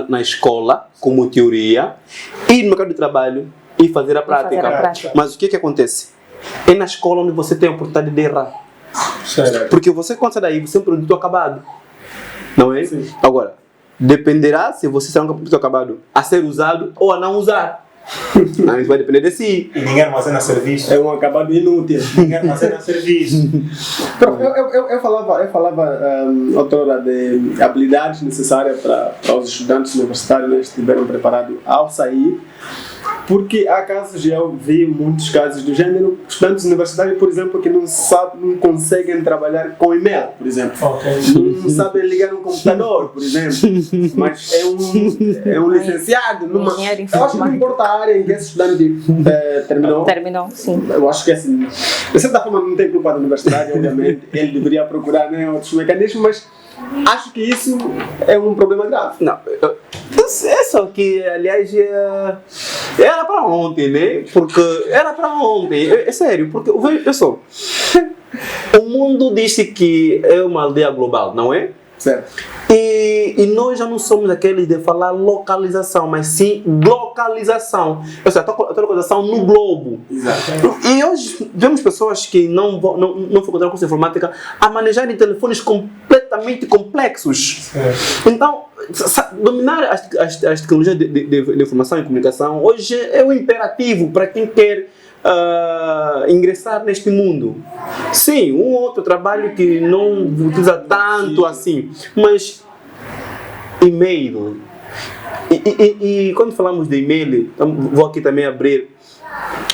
na escola como teoria e no mercado de trabalho e fazer a prática. Mas o que acontece? É na escola onde você tem a oportunidade de errar. Certo. Porque você, quando sai daí, você é um produto acabado. Não é? Sim. Agora, dependerá se você será um produto acabado a ser usado ou a não usar. Isso vai depender de si. E ninguém armazena serviço. É um acabado inútil. Ninguém armazena serviço. Eu falava outrora de habilidades necessárias para os estudantes universitários estiverem preparados ao sair. Porque há casos, eu vi muitos casos do gênero, estudantes universitários, por exemplo, que não conseguem trabalhar com e-mail, por exemplo. Não sabem ligar um computador, por exemplo. Mas é um licenciado. Eu acho que não importa a área em que esse estudante terminou, sim. Eu acho que assim, de certa forma não tem culpa da universidade, obviamente. Ele deveria procurar outros mecanismos, mas acho que isso é um problema grave. Não, é só que, aliás, era para ontem, né? Porque era para ontem, é sério, porque olha só, o mundo disse que é uma aldeia global, não é? Certo. E nós já não somos aqueles de falar localização, mas sim globalização. Ou seja, a localização no globo. Exato. E hoje vemos pessoas que não frequentaram curso de informática a manejarem telefones completamente complexos. Então, dominar as tecnologias de informação e comunicação hoje é um imperativo para quem quer ingressar neste mundo. Sim, um outro trabalho que não utiliza tanto assim, mas e-mail. E quando falamos de e-mail, vou aqui também abrir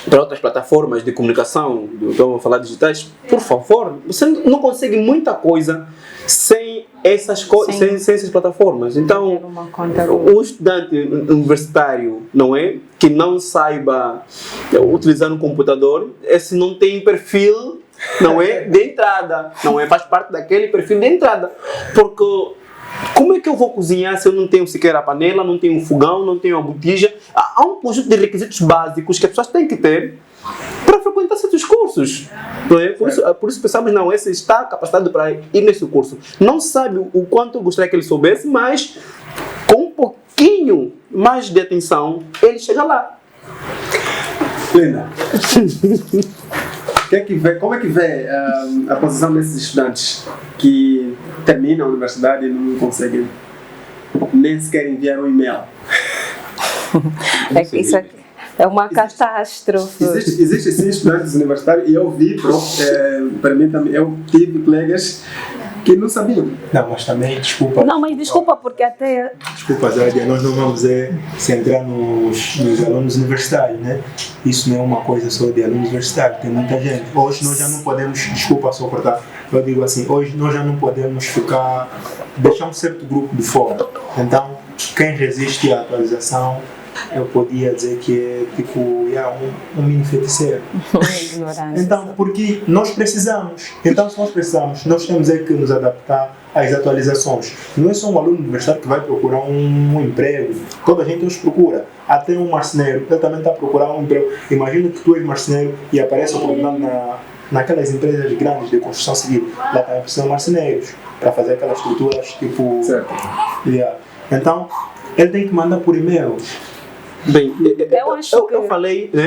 para outras plataformas de comunicação, vamos falar digitais, por favor, você não consegue muita coisa sem essas sem essas plataformas. Então, o estudante universitário, não é, que não saiba utilizar um computador, esse não tem perfil, não é, de entrada, não é, faz parte daquele perfil de entrada, porque como é que eu vou cozinhar se eu não tenho sequer a panela, não tenho um fogão, não tenho a botija? Há um conjunto de requisitos básicos que as pessoas têm que ter para frequentar certos cursos. Não é? Por isso pensamos, não, esse está capacitado para ir nesse curso. Não sabe o quanto eu gostaria que ele soubesse, mas com um pouquinho mais de atenção, ele chega lá. Linda. Como é que vê a posição desses estudantes que terminam a universidade e não conseguem nem sequer enviar um e-mail? Isso aqui é uma catástrofe. Existem sim estudantes universitários e eu vi, para mim também, eu tive colegas que não sabiam. Não, mas também, desculpa. Não, mas desculpa, porque até... Desculpa, Zádia, nós não vamos centrar nos alunos universitários, né? Isso não é uma coisa só de alunos universitários, tem muita gente. Hoje nós já não podemos, desculpa só cortar, eu digo assim, hoje nós já não podemos deixar um certo grupo de fora. Então, quem resiste à atualização, eu podia dizer que é tipo um mini feiticeiro. Então, porque nós precisamos. Então, se nós precisamos, nós temos que nos adaptar às atualizações. Não é só um aluno universitário que vai procurar um emprego. Toda a gente nos procura. Até um marceneiro, ele também está a procurar um emprego. Imagina que tu és marceneiro e aparece o problema naquelas empresas grandes de construção civil. Lá também precisam marceneiros para fazer aquelas estruturas tipo... Certo. Yeah. Então, ele tem que mandar por e-mail. Bem,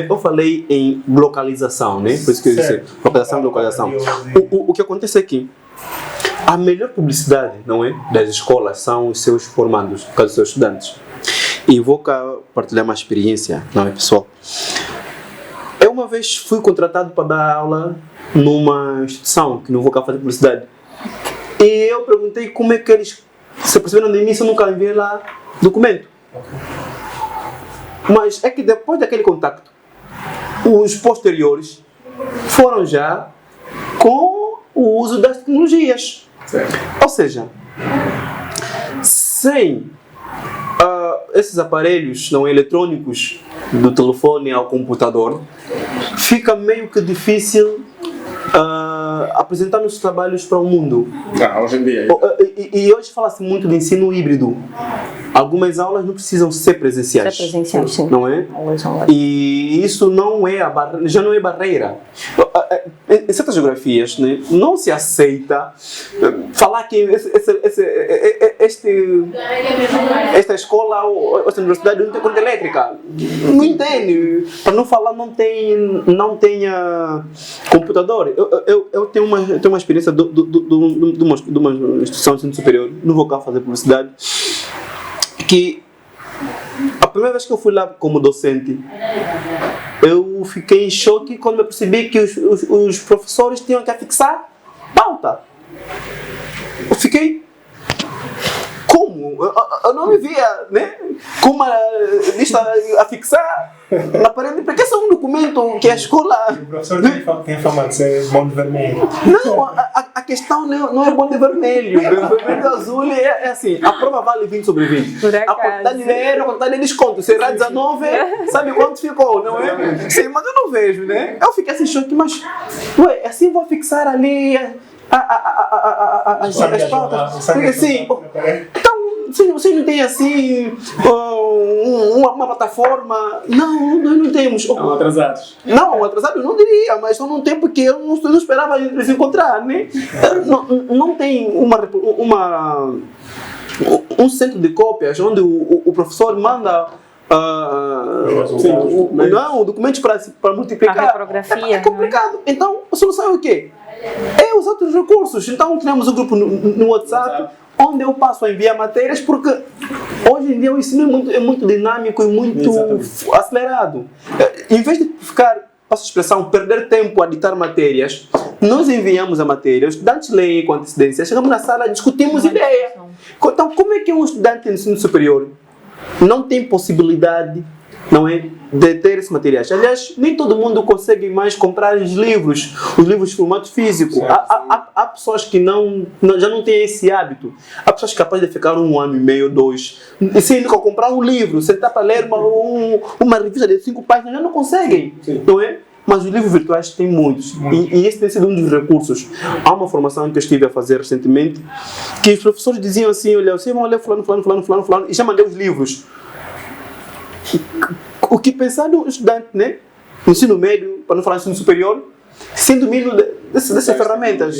eu falei em localização, né? Por isso que eu disse localização. O que acontece aqui, a melhor publicidade, não é, das escolas são os seus formandos, no caso dos seus estudantes. E vou cá partilhar uma experiência, não é, pessoal? Eu uma vez fui contratado para dar aula numa instituição, que não vou cá fazer publicidade. E eu perguntei como é que eles se perceberam de mim se eu nunca enviei lá documento. Mas é que depois daquele contacto, os posteriores foram já com o uso das tecnologias. Certo. Ou seja, sem esses aparelhos não eletrônicos, do telefone ao computador, fica meio que difícil apresentar nossos trabalhos para o mundo. Hoje em dia. E hoje fala-se muito de ensino híbrido. Algumas aulas não precisam ser presenciais. Sim. Não é? E isso não é já não é barreira. Em certas geografias, né, não se aceita falar que esta escola ou esta universidade não tem corrente elétrica. Não entende. Para não falar, não tenha computador. Eu tenho uma experiência de uma instituição de ensino superior, não vou cá fazer publicidade, que a primeira vez que eu fui lá como docente, eu fiquei em choque quando eu percebi que os professores tinham que afixar pauta. Eu fiquei... Como? Eu não me via, né, com uma lista a fixar na parede, porque esse é um documento que a escola... O professor tem fama de ser bonde vermelho. Não, a questão não é bonde vermelho. Vermelho azul é assim, a prova vale 20 sobre 20. A quantidade de dinheiro, a quantidade de desconto. Será 19, sabe quanto ficou, não é? Sim, mas eu não vejo, né? Eu fiquei assim, choque, mas assim vou fixar ali as pautas. Porque assim, então, vocês não têm assim uma plataforma? Não temos. Estão atrasados. Não, atrasado eu não diria, mas estão num tempo que eu não esperava eles encontrar, né? Não tem um centro de cópias onde o professor manda documentos para multiplicar. A reprografia. É complicado. Então, a solução é o quê? É os outros recursos. Então, criamos um grupo no WhatsApp, onde eu passo a enviar matérias, porque hoje em dia o ensino é muito dinâmico e muito acelerado. Em vez de ficar, passo a expressão, perder tempo a ditar matérias, nós enviamos a matéria, os estudantes leem com antecedência, chegamos na sala, discutimos ideia. Então, como é que um estudante de ensino superior não tem possibilidade não é, de ter esses materiais. Aliás, nem todo mundo consegue mais comprar os livros em formato físico. Há pessoas que já não têm esse hábito. Há pessoas capazes de ficar 1 ano e meio, 2, e sem nunca comprar um livro, sentar para ler uma revista de 5 páginas, já não conseguem, não é? Mas os livros virtuais têm muitos, e esse tem sido um dos recursos. Há uma formação que eu estive a fazer recentemente, que os professores diziam assim, olha, vocês vão ler fulano, e já mandei os livros. O que pensar do estudante, né? Ensino médio, para não falar ensino superior, sem domínio dessas ferramentas.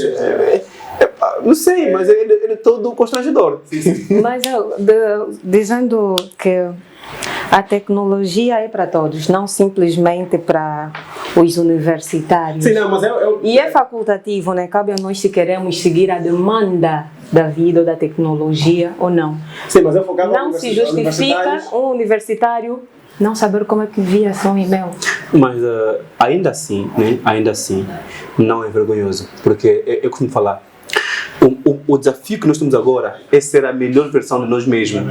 Não sei, mas ele é todo constrangedor. Mas dizendo que a tecnologia é para todos, não simplesmente para os universitários. Sim, não, mas E é facultativo, né? Cabe a nós se queremos seguir a demanda da vida ou da tecnologia ou não. Sim, mas eu focava não se justifica um universitário não saber como é que envia só um e-mail. Mas ainda assim, né? Ainda assim, não é vergonhoso, porque eu costumo falar, o desafio que nós temos agora é ser a melhor versão de nós mesmos,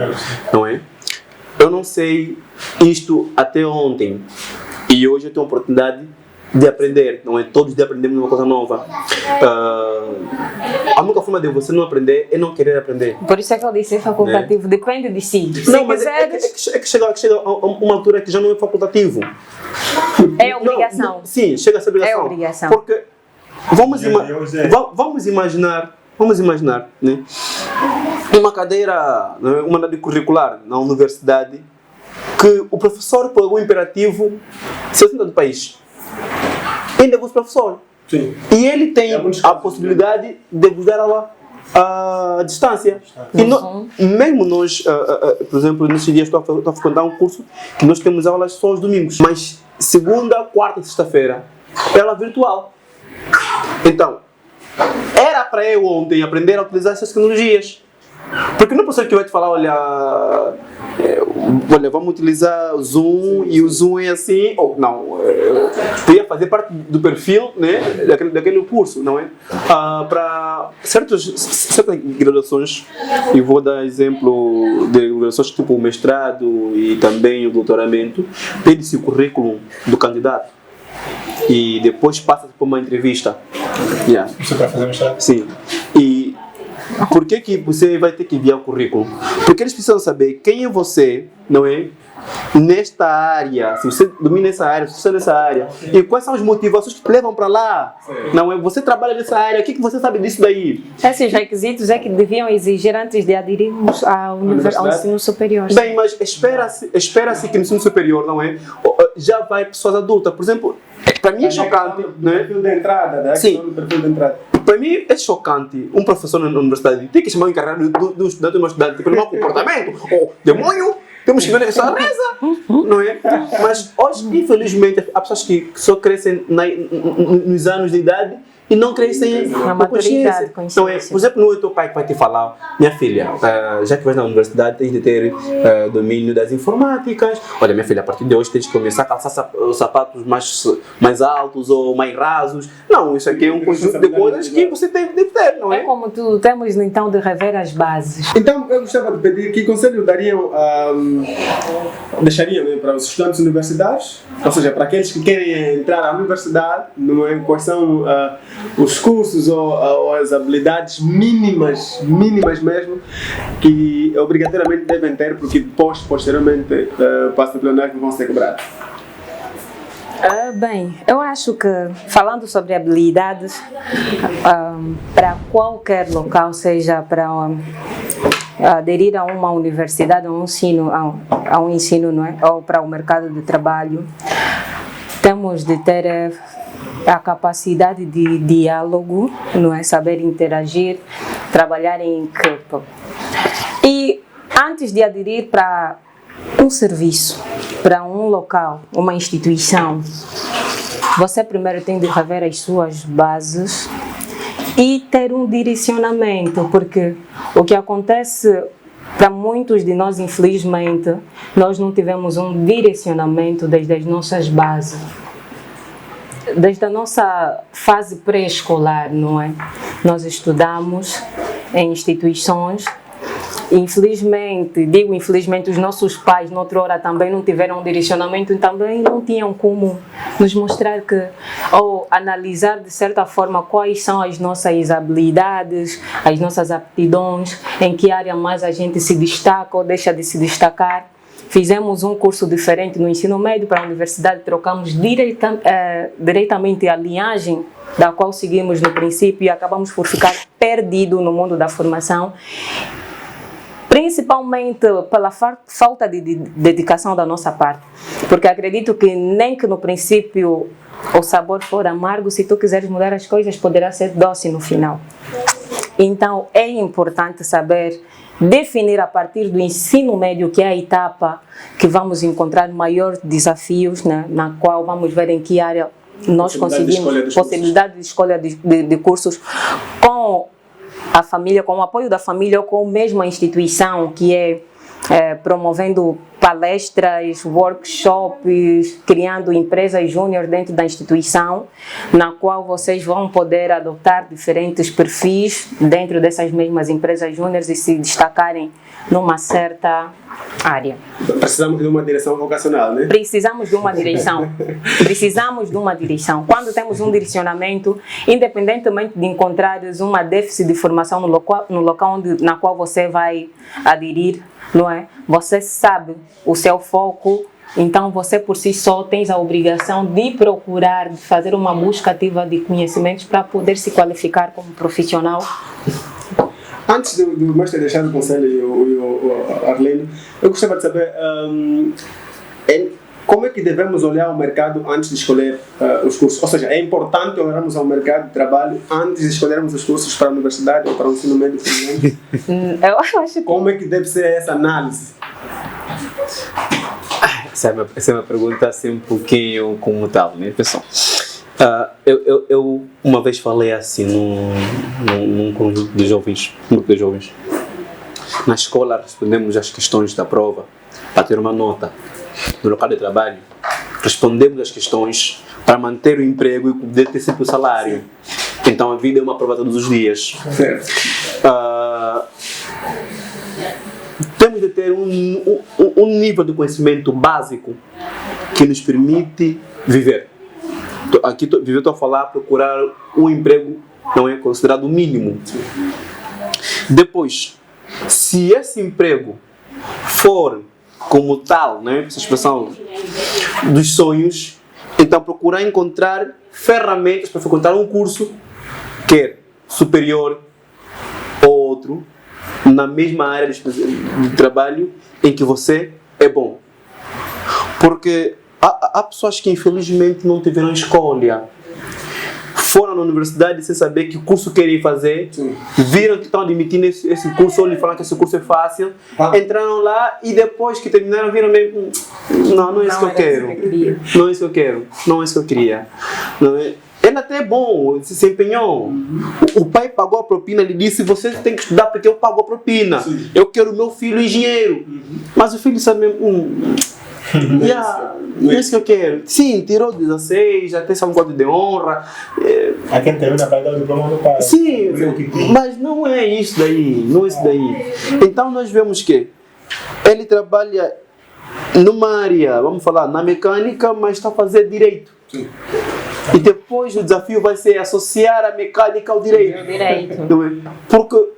não é? Eu não sei isto até ontem, e hoje eu tenho a oportunidade de aprender, não é? Todos de aprendemos uma coisa nova. A única forma de você não aprender é não querer aprender. Por isso é que eu disse facultativo, depende de si. Não, mas é que chega a uma altura que já não é facultativo. É obrigação. Sim, chega a ser obrigação. É obrigação. Porque vamos imaginar, né? Uma cadeira, uma unidade curricular na universidade, que o professor, por algum imperativo, se ausenta do país. Ainda é o professor. Sim. E ele tem a possibilidade de vos dar aula à distância. E mesmo nós, por exemplo, nesses dias estou a frequentar um curso que nós temos aulas só aos domingos, mas segunda, quarta e sexta-feira é aula virtual. Então, era para eu ontem aprender a utilizar essas tecnologias. Porque não é professor que vai te falar, olha, vamos utilizar o Zoom e o Zoom é assim, ou não, tu ia fazer parte do perfil, né, daquele curso, não é? Para certas graduações, e vou dar exemplo de graduações tipo o mestrado e também o doutoramento, pede-se o currículo do candidato e depois passa por uma entrevista. Isso para fazer mestrado? Sim. E por que você vai ter que enviar o currículo? Porque eles precisam saber quem é você, não é? Nesta área, se você domina essa área, se você está nessa área, e quais são as motivações que te levam para lá, não é? Você trabalha nessa área, o que você sabe disso daí? Esses requisitos é que deviam exigir antes de aderirmos ao ensino superior. Bem, mas espera-se que no ensino superior, não é? Já vai pessoas adultas, por exemplo, para mim é chocante, né? Perfil de entrada, Sim. Para mim é chocante um professor na universidade ter que chamar o encarregado do estudante de uma estudante pelo mau comportamento, ou demônio, temos que ver essa reza, não é? Mas hoje, infelizmente, há pessoas que só crescem nos anos de idade e não crescem com consciência. Então, por exemplo, não é o teu pai que vai te falar, minha filha, já que vais na universidade tens de ter domínio das informáticas. Olha, minha filha, a partir de hoje tens de começar a calçar sapatos mais altos ou mais rasos. Não, isso aqui é um conjunto de coisas que você tem de ter, não é? É como temos então de rever as bases. Então, eu gostava de pedir que conselho deixariam, né, para os estudantes universitários, ou seja, para aqueles que querem entrar à universidade, não é? Quais são os cursos ou as habilidades mínimas mesmo, que obrigatoriamente devem ter, porque posteriormente passa pelo que vão ser cobrados. Bem, eu acho que falando sobre habilidades para qualquer local, seja para aderir a uma universidade, a um ensino, não é? Ou para o mercado de trabalho, temos de ter a capacidade de diálogo, não é? Saber interagir, trabalhar em equipe. E antes de aderir para um serviço, para um local, uma instituição, você primeiro tem de rever as suas bases e ter um direcionamento, porque o que acontece para muitos de nós, infelizmente, nós não tivemos um direcionamento desde as nossas bases. Desde a nossa fase pré-escolar, não é? Nós estudamos em instituições infelizmente, os nossos pais, noutra hora, também não tiveram um direcionamento e também não tinham como nos mostrar que, ou analisar de certa forma quais são as nossas habilidades, as nossas aptidões, em que área mais a gente se destaca ou deixa de se destacar. Fizemos um curso diferente no ensino médio para a universidade, trocamos diretamente a linhagem da qual seguimos no princípio e acabamos por ficar perdidos no mundo da formação, principalmente pela falta de dedicação da nossa parte, porque acredito que nem que no princípio o sabor for amargo, se tu quiseres mudar as coisas, poderá ser doce no final. Então é importante saber definir a partir do ensino médio, que é a etapa que vamos encontrar maiores desafios, né, na qual vamos ver em que área nós conseguimos possibilidade de escolha de cursos com a família, com o apoio da família ou com a mesma instituição, que é promovendo palestras, workshops, criando empresas júnior dentro da instituição, na qual vocês vão poder adotar diferentes perfis dentro dessas mesmas empresas júniores e se destacarem numa certa área. Precisamos de uma direção vocacional, né? Precisamos de uma direção. Precisamos de uma direção. Quando temos um direcionamento, independentemente de encontrares uma déficit de formação no local na qual você vai aderir, não é? Você sabe o seu foco, então você por si só tens a obrigação de procurar, de fazer uma busca ativa de conhecimentos para poder se qualificar como profissional. Antes do mestre deixar o conselho e o Arlindo, eu gostaria de saber como é que devemos olhar o mercado antes de escolher os cursos. Ou seja, é importante olharmos ao mercado de trabalho antes de escolhermos os cursos para a universidade ou para o ensino médio, por exemplo? Eu acho que... Como é que deve ser essa análise? Essa é uma pergunta assim um pouquinho como tal, né, pessoal? Eu uma vez falei assim num conjunto de jovens, um grupo de jovens. Na escola respondemos as questões da prova para ter uma nota. No local de trabalho respondemos as questões para manter o emprego e poder ter sempre o salário. Então a vida é uma prova todos os dias. Temos de ter um nível de conhecimento básico que nos permite viver. Aqui estou a falar, procurar um emprego não é considerado o mínimo. Depois, se esse emprego for como tal, né, essa expressão dos sonhos, então procurar encontrar ferramentas para frequentar um curso, quer superior ou outro, na mesma área de trabalho em que você é bom. Porque há pessoas que infelizmente não tiveram escolha. Foram na universidade sem saber que curso querem fazer, viram que estão admitindo esse curso, ou lhe falaram que esse curso é fácil, entraram lá e depois que terminaram viram meio, não é isso que eu quero, não é isso que eu quero, não é isso que eu queria. Não é? Ele até é bom, se empenhou. O pai pagou a propina, ele disse, você tem que estudar porque eu pago a propina. Sim. Eu quero meu filho engenheiro. Mas o filho sabe, não é isso que eu quero. Sim, tirou 16, já tem um código de honra. A quem termina para dar o diploma do pai. Sim, mas não é isso daí, não é isso daí. Então nós vemos que ele trabalha numa área, vamos falar, na mecânica, mas está a fazer direito. Sim. E depois o desafio vai ser associar a mecânica ao direito. Porque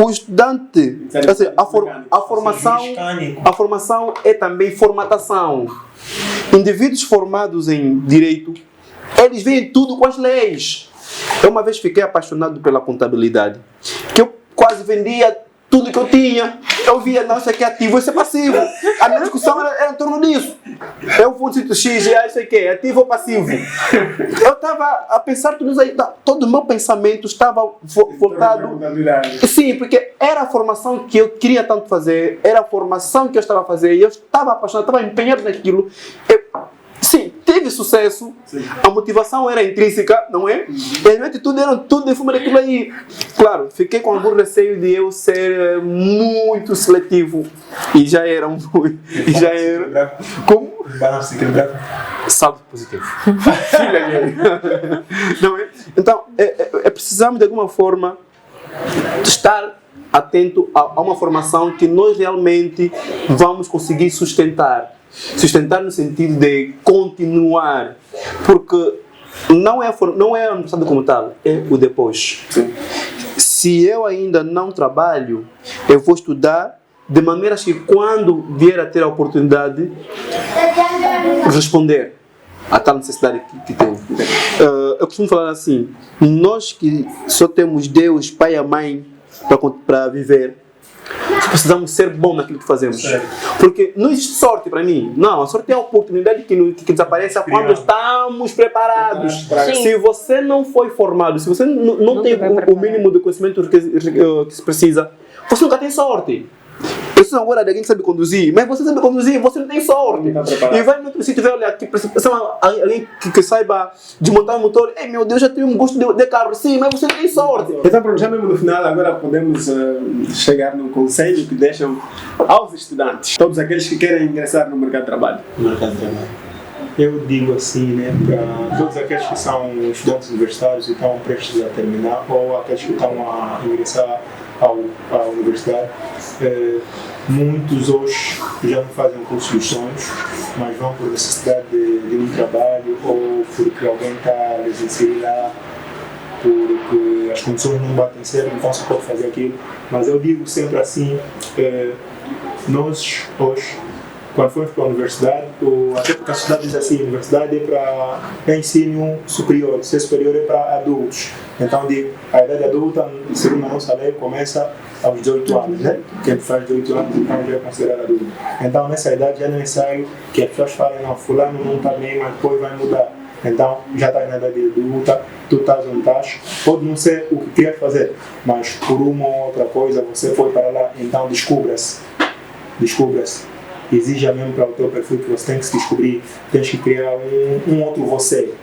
o estudante, assim, a formação é também formatação. Indivíduos formados em direito, eles veem tudo com as leis. Eu uma vez fiquei apaixonado pela contabilidade, que eu quase vendia tudo que eu tinha. Eu via, não, isso aqui é ativo, isso é passivo. A minha discussão era em torno disso. Eu vou no X, isso aqui é ativo ou passivo. Eu estava a pensar tudo isso aí. Todo o meu pensamento estava voltado. Sim, porque era a formação que eu queria tanto fazer, era a formação que eu estava a fazer, e eu estava apaixonado, estava empenhado naquilo. Sim, teve sucesso, sim. A motivação era intrínseca, não é? E tudo era tudo em forma daquilo aí. Claro, fiquei com algum receio de eu ser muito seletivo. E já era muito. E já era. Como? Saldo positivo. Não é? Então, precisamos de alguma forma estar atento a uma formação que nós realmente vamos conseguir sustentar. Sustentar no sentido de continuar, porque não é a universidade como tal, é o depois. Sim. Se eu ainda não trabalho, eu vou estudar de maneira que quando vier a ter a oportunidade, responder a tal necessidade que tenho. Eu costumo falar assim, nós que só temos Deus, Pai e Mãe para viver, precisamos ser bons naquilo que fazemos. Porque não existe sorte para mim. Não, a sorte é a oportunidade que desaparece quando estamos preparados. Se você não foi formado, se você não tem o mínimo de conhecimento que se precisa, você nunca tem sorte. Eu sou agora de alguém que sabe conduzir, mas você sabe conduzir, você não tem sorte. E vai no outro sítio e vê, olha, que precisa alguém que saiba desmontar o motor. Ei, meu Deus, já tenho um gosto de carro. Sim, mas você não tem sorte. Então, pronto, já mesmo no final, agora podemos chegar num conselho que deixam aos estudantes, todos aqueles que querem ingressar no mercado de trabalho. Eu digo assim, né, para todos aqueles que são estudantes universitários e estão prestes a terminar, ou aqueles que estão a ingressar à universidade, muitos hoje já não fazem o curso dos sonhos, mas vão por necessidade de um trabalho ou porque alguém está a lhes inserir lá, porque as condições não batem certo, então se pode fazer aquilo. Mas eu digo sempre assim, nós hoje, quando fomos para a universidade, até porque a sociedade diz assim, a universidade é ensino superior, ser superior é para adultos. Então, a idade adulta, segundo a nossa lei, começa aos 18 anos, né? Quem faz 18 anos, então já é considerado adulto. Então, nessa idade já é necessário que as pessoas falem, não, fulano não está bem, mas depois vai mudar. Então, já está na idade adulta, tu estás onde estás, pode não ser o que querias fazer, mas por uma ou outra coisa você foi para lá, então descubra-se. Exija mesmo para o teu perfil que você tem que se descobrir, tens que criar um outro você,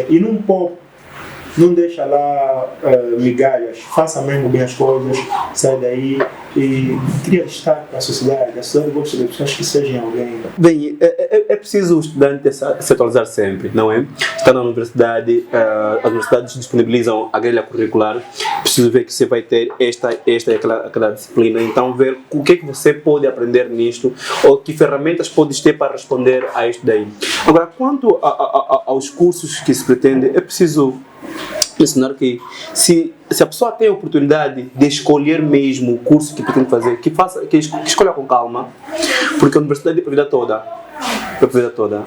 e não deixa lá migalhas, faça mesmo bem as coisas, sai daí e cria destaque para a sociedade gosta de pessoas que sejam alguém. Bem, é preciso o estudante se atualizar sempre, não é? Está na universidade, as universidades disponibilizam a grelha curricular, preciso ver que você vai ter esta e aquela disciplina, então ver o que é que você pode aprender nisto, ou que ferramentas podes ter para responder a isto daí. Agora, quanto aos cursos que se pretende, é preciso ensinar que se a pessoa tem a oportunidade de escolher mesmo o curso que pretende fazer, que escolha com calma, porque a universidade é para a vida toda.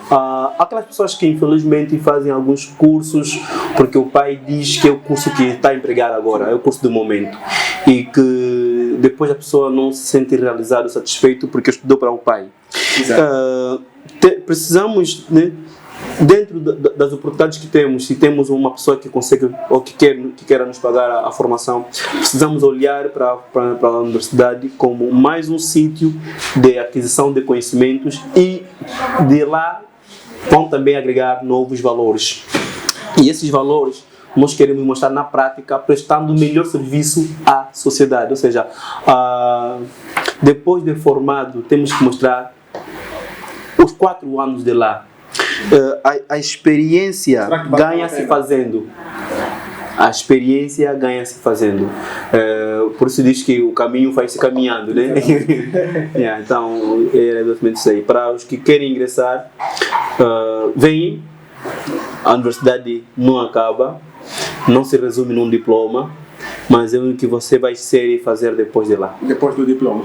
Aquelas pessoas que infelizmente fazem alguns cursos porque o pai diz que é o curso que está a empregar agora, é o curso do momento, e que depois a pessoa não se sente realizado, satisfeito porque estudou para o pai. Precisamos, né, dentro das oportunidades que temos, se temos uma pessoa que consegue ou que queira nos pagar a formação, precisamos olhar para a universidade como mais um sítio de aquisição de conhecimentos, e de lá vão também agregar novos valores. E esses valores nós queremos mostrar na prática, prestando o melhor serviço à sociedade. Ou seja, depois de formado, temos que mostrar os 4 anos de lá. A experiência ganha-se fazendo. Por isso diz que o caminho vai-se caminhando, né? Então, é exatamente isso aí. Para os que querem ingressar, vem. A universidade não acaba, não se resume num diploma, mas é o que você vai ser e fazer depois de lá. Depois do diploma.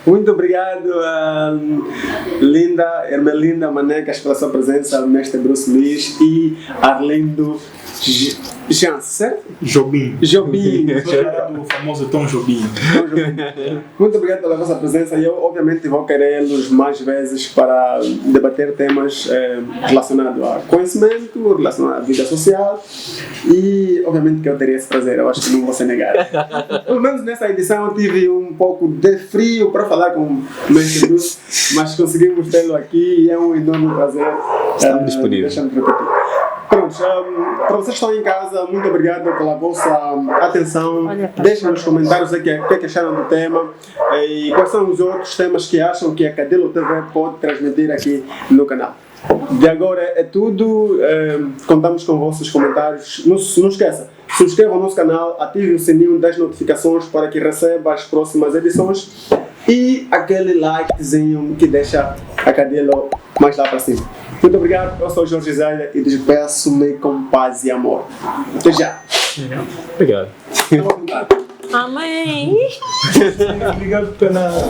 Muito obrigado, Ermelinda Manecas, pela sua presença, mestre Bruce Luiz e Arlindo Jansen. Jobim. O famoso Tom Jobim. Muito obrigado pela vossa presença, e eu obviamente vou querê-los mais vezes para debater temas relacionados a conhecimento, relacionados à vida social, e obviamente que eu teria esse prazer, eu acho que não vou se negar. Pelo menos nessa edição eu tive um pouco de frio para falar com o mestre Bruce, mas conseguimos tê-lo aqui e é um enorme prazer. Estamos disponíveis. Deixa-me repetir. Pronto, para vocês que estão em casa, muito obrigado pela vossa atenção. Deixem nos comentários o que acharam do tema e quais são os outros temas que acham que a Cadelo TV pode transmitir aqui no canal. De agora é tudo. Contamos com vossos comentários. Não esqueça, subscreva o nosso canal, ative o sininho das notificações para que receba as próximas edições e aquele likezinho que deixa a cadeira mais lá para cima. Muito obrigado, eu sou o Jorge Zélia e despeço-me com paz e amor. Até já. Obrigado. Amém! Obrigado pela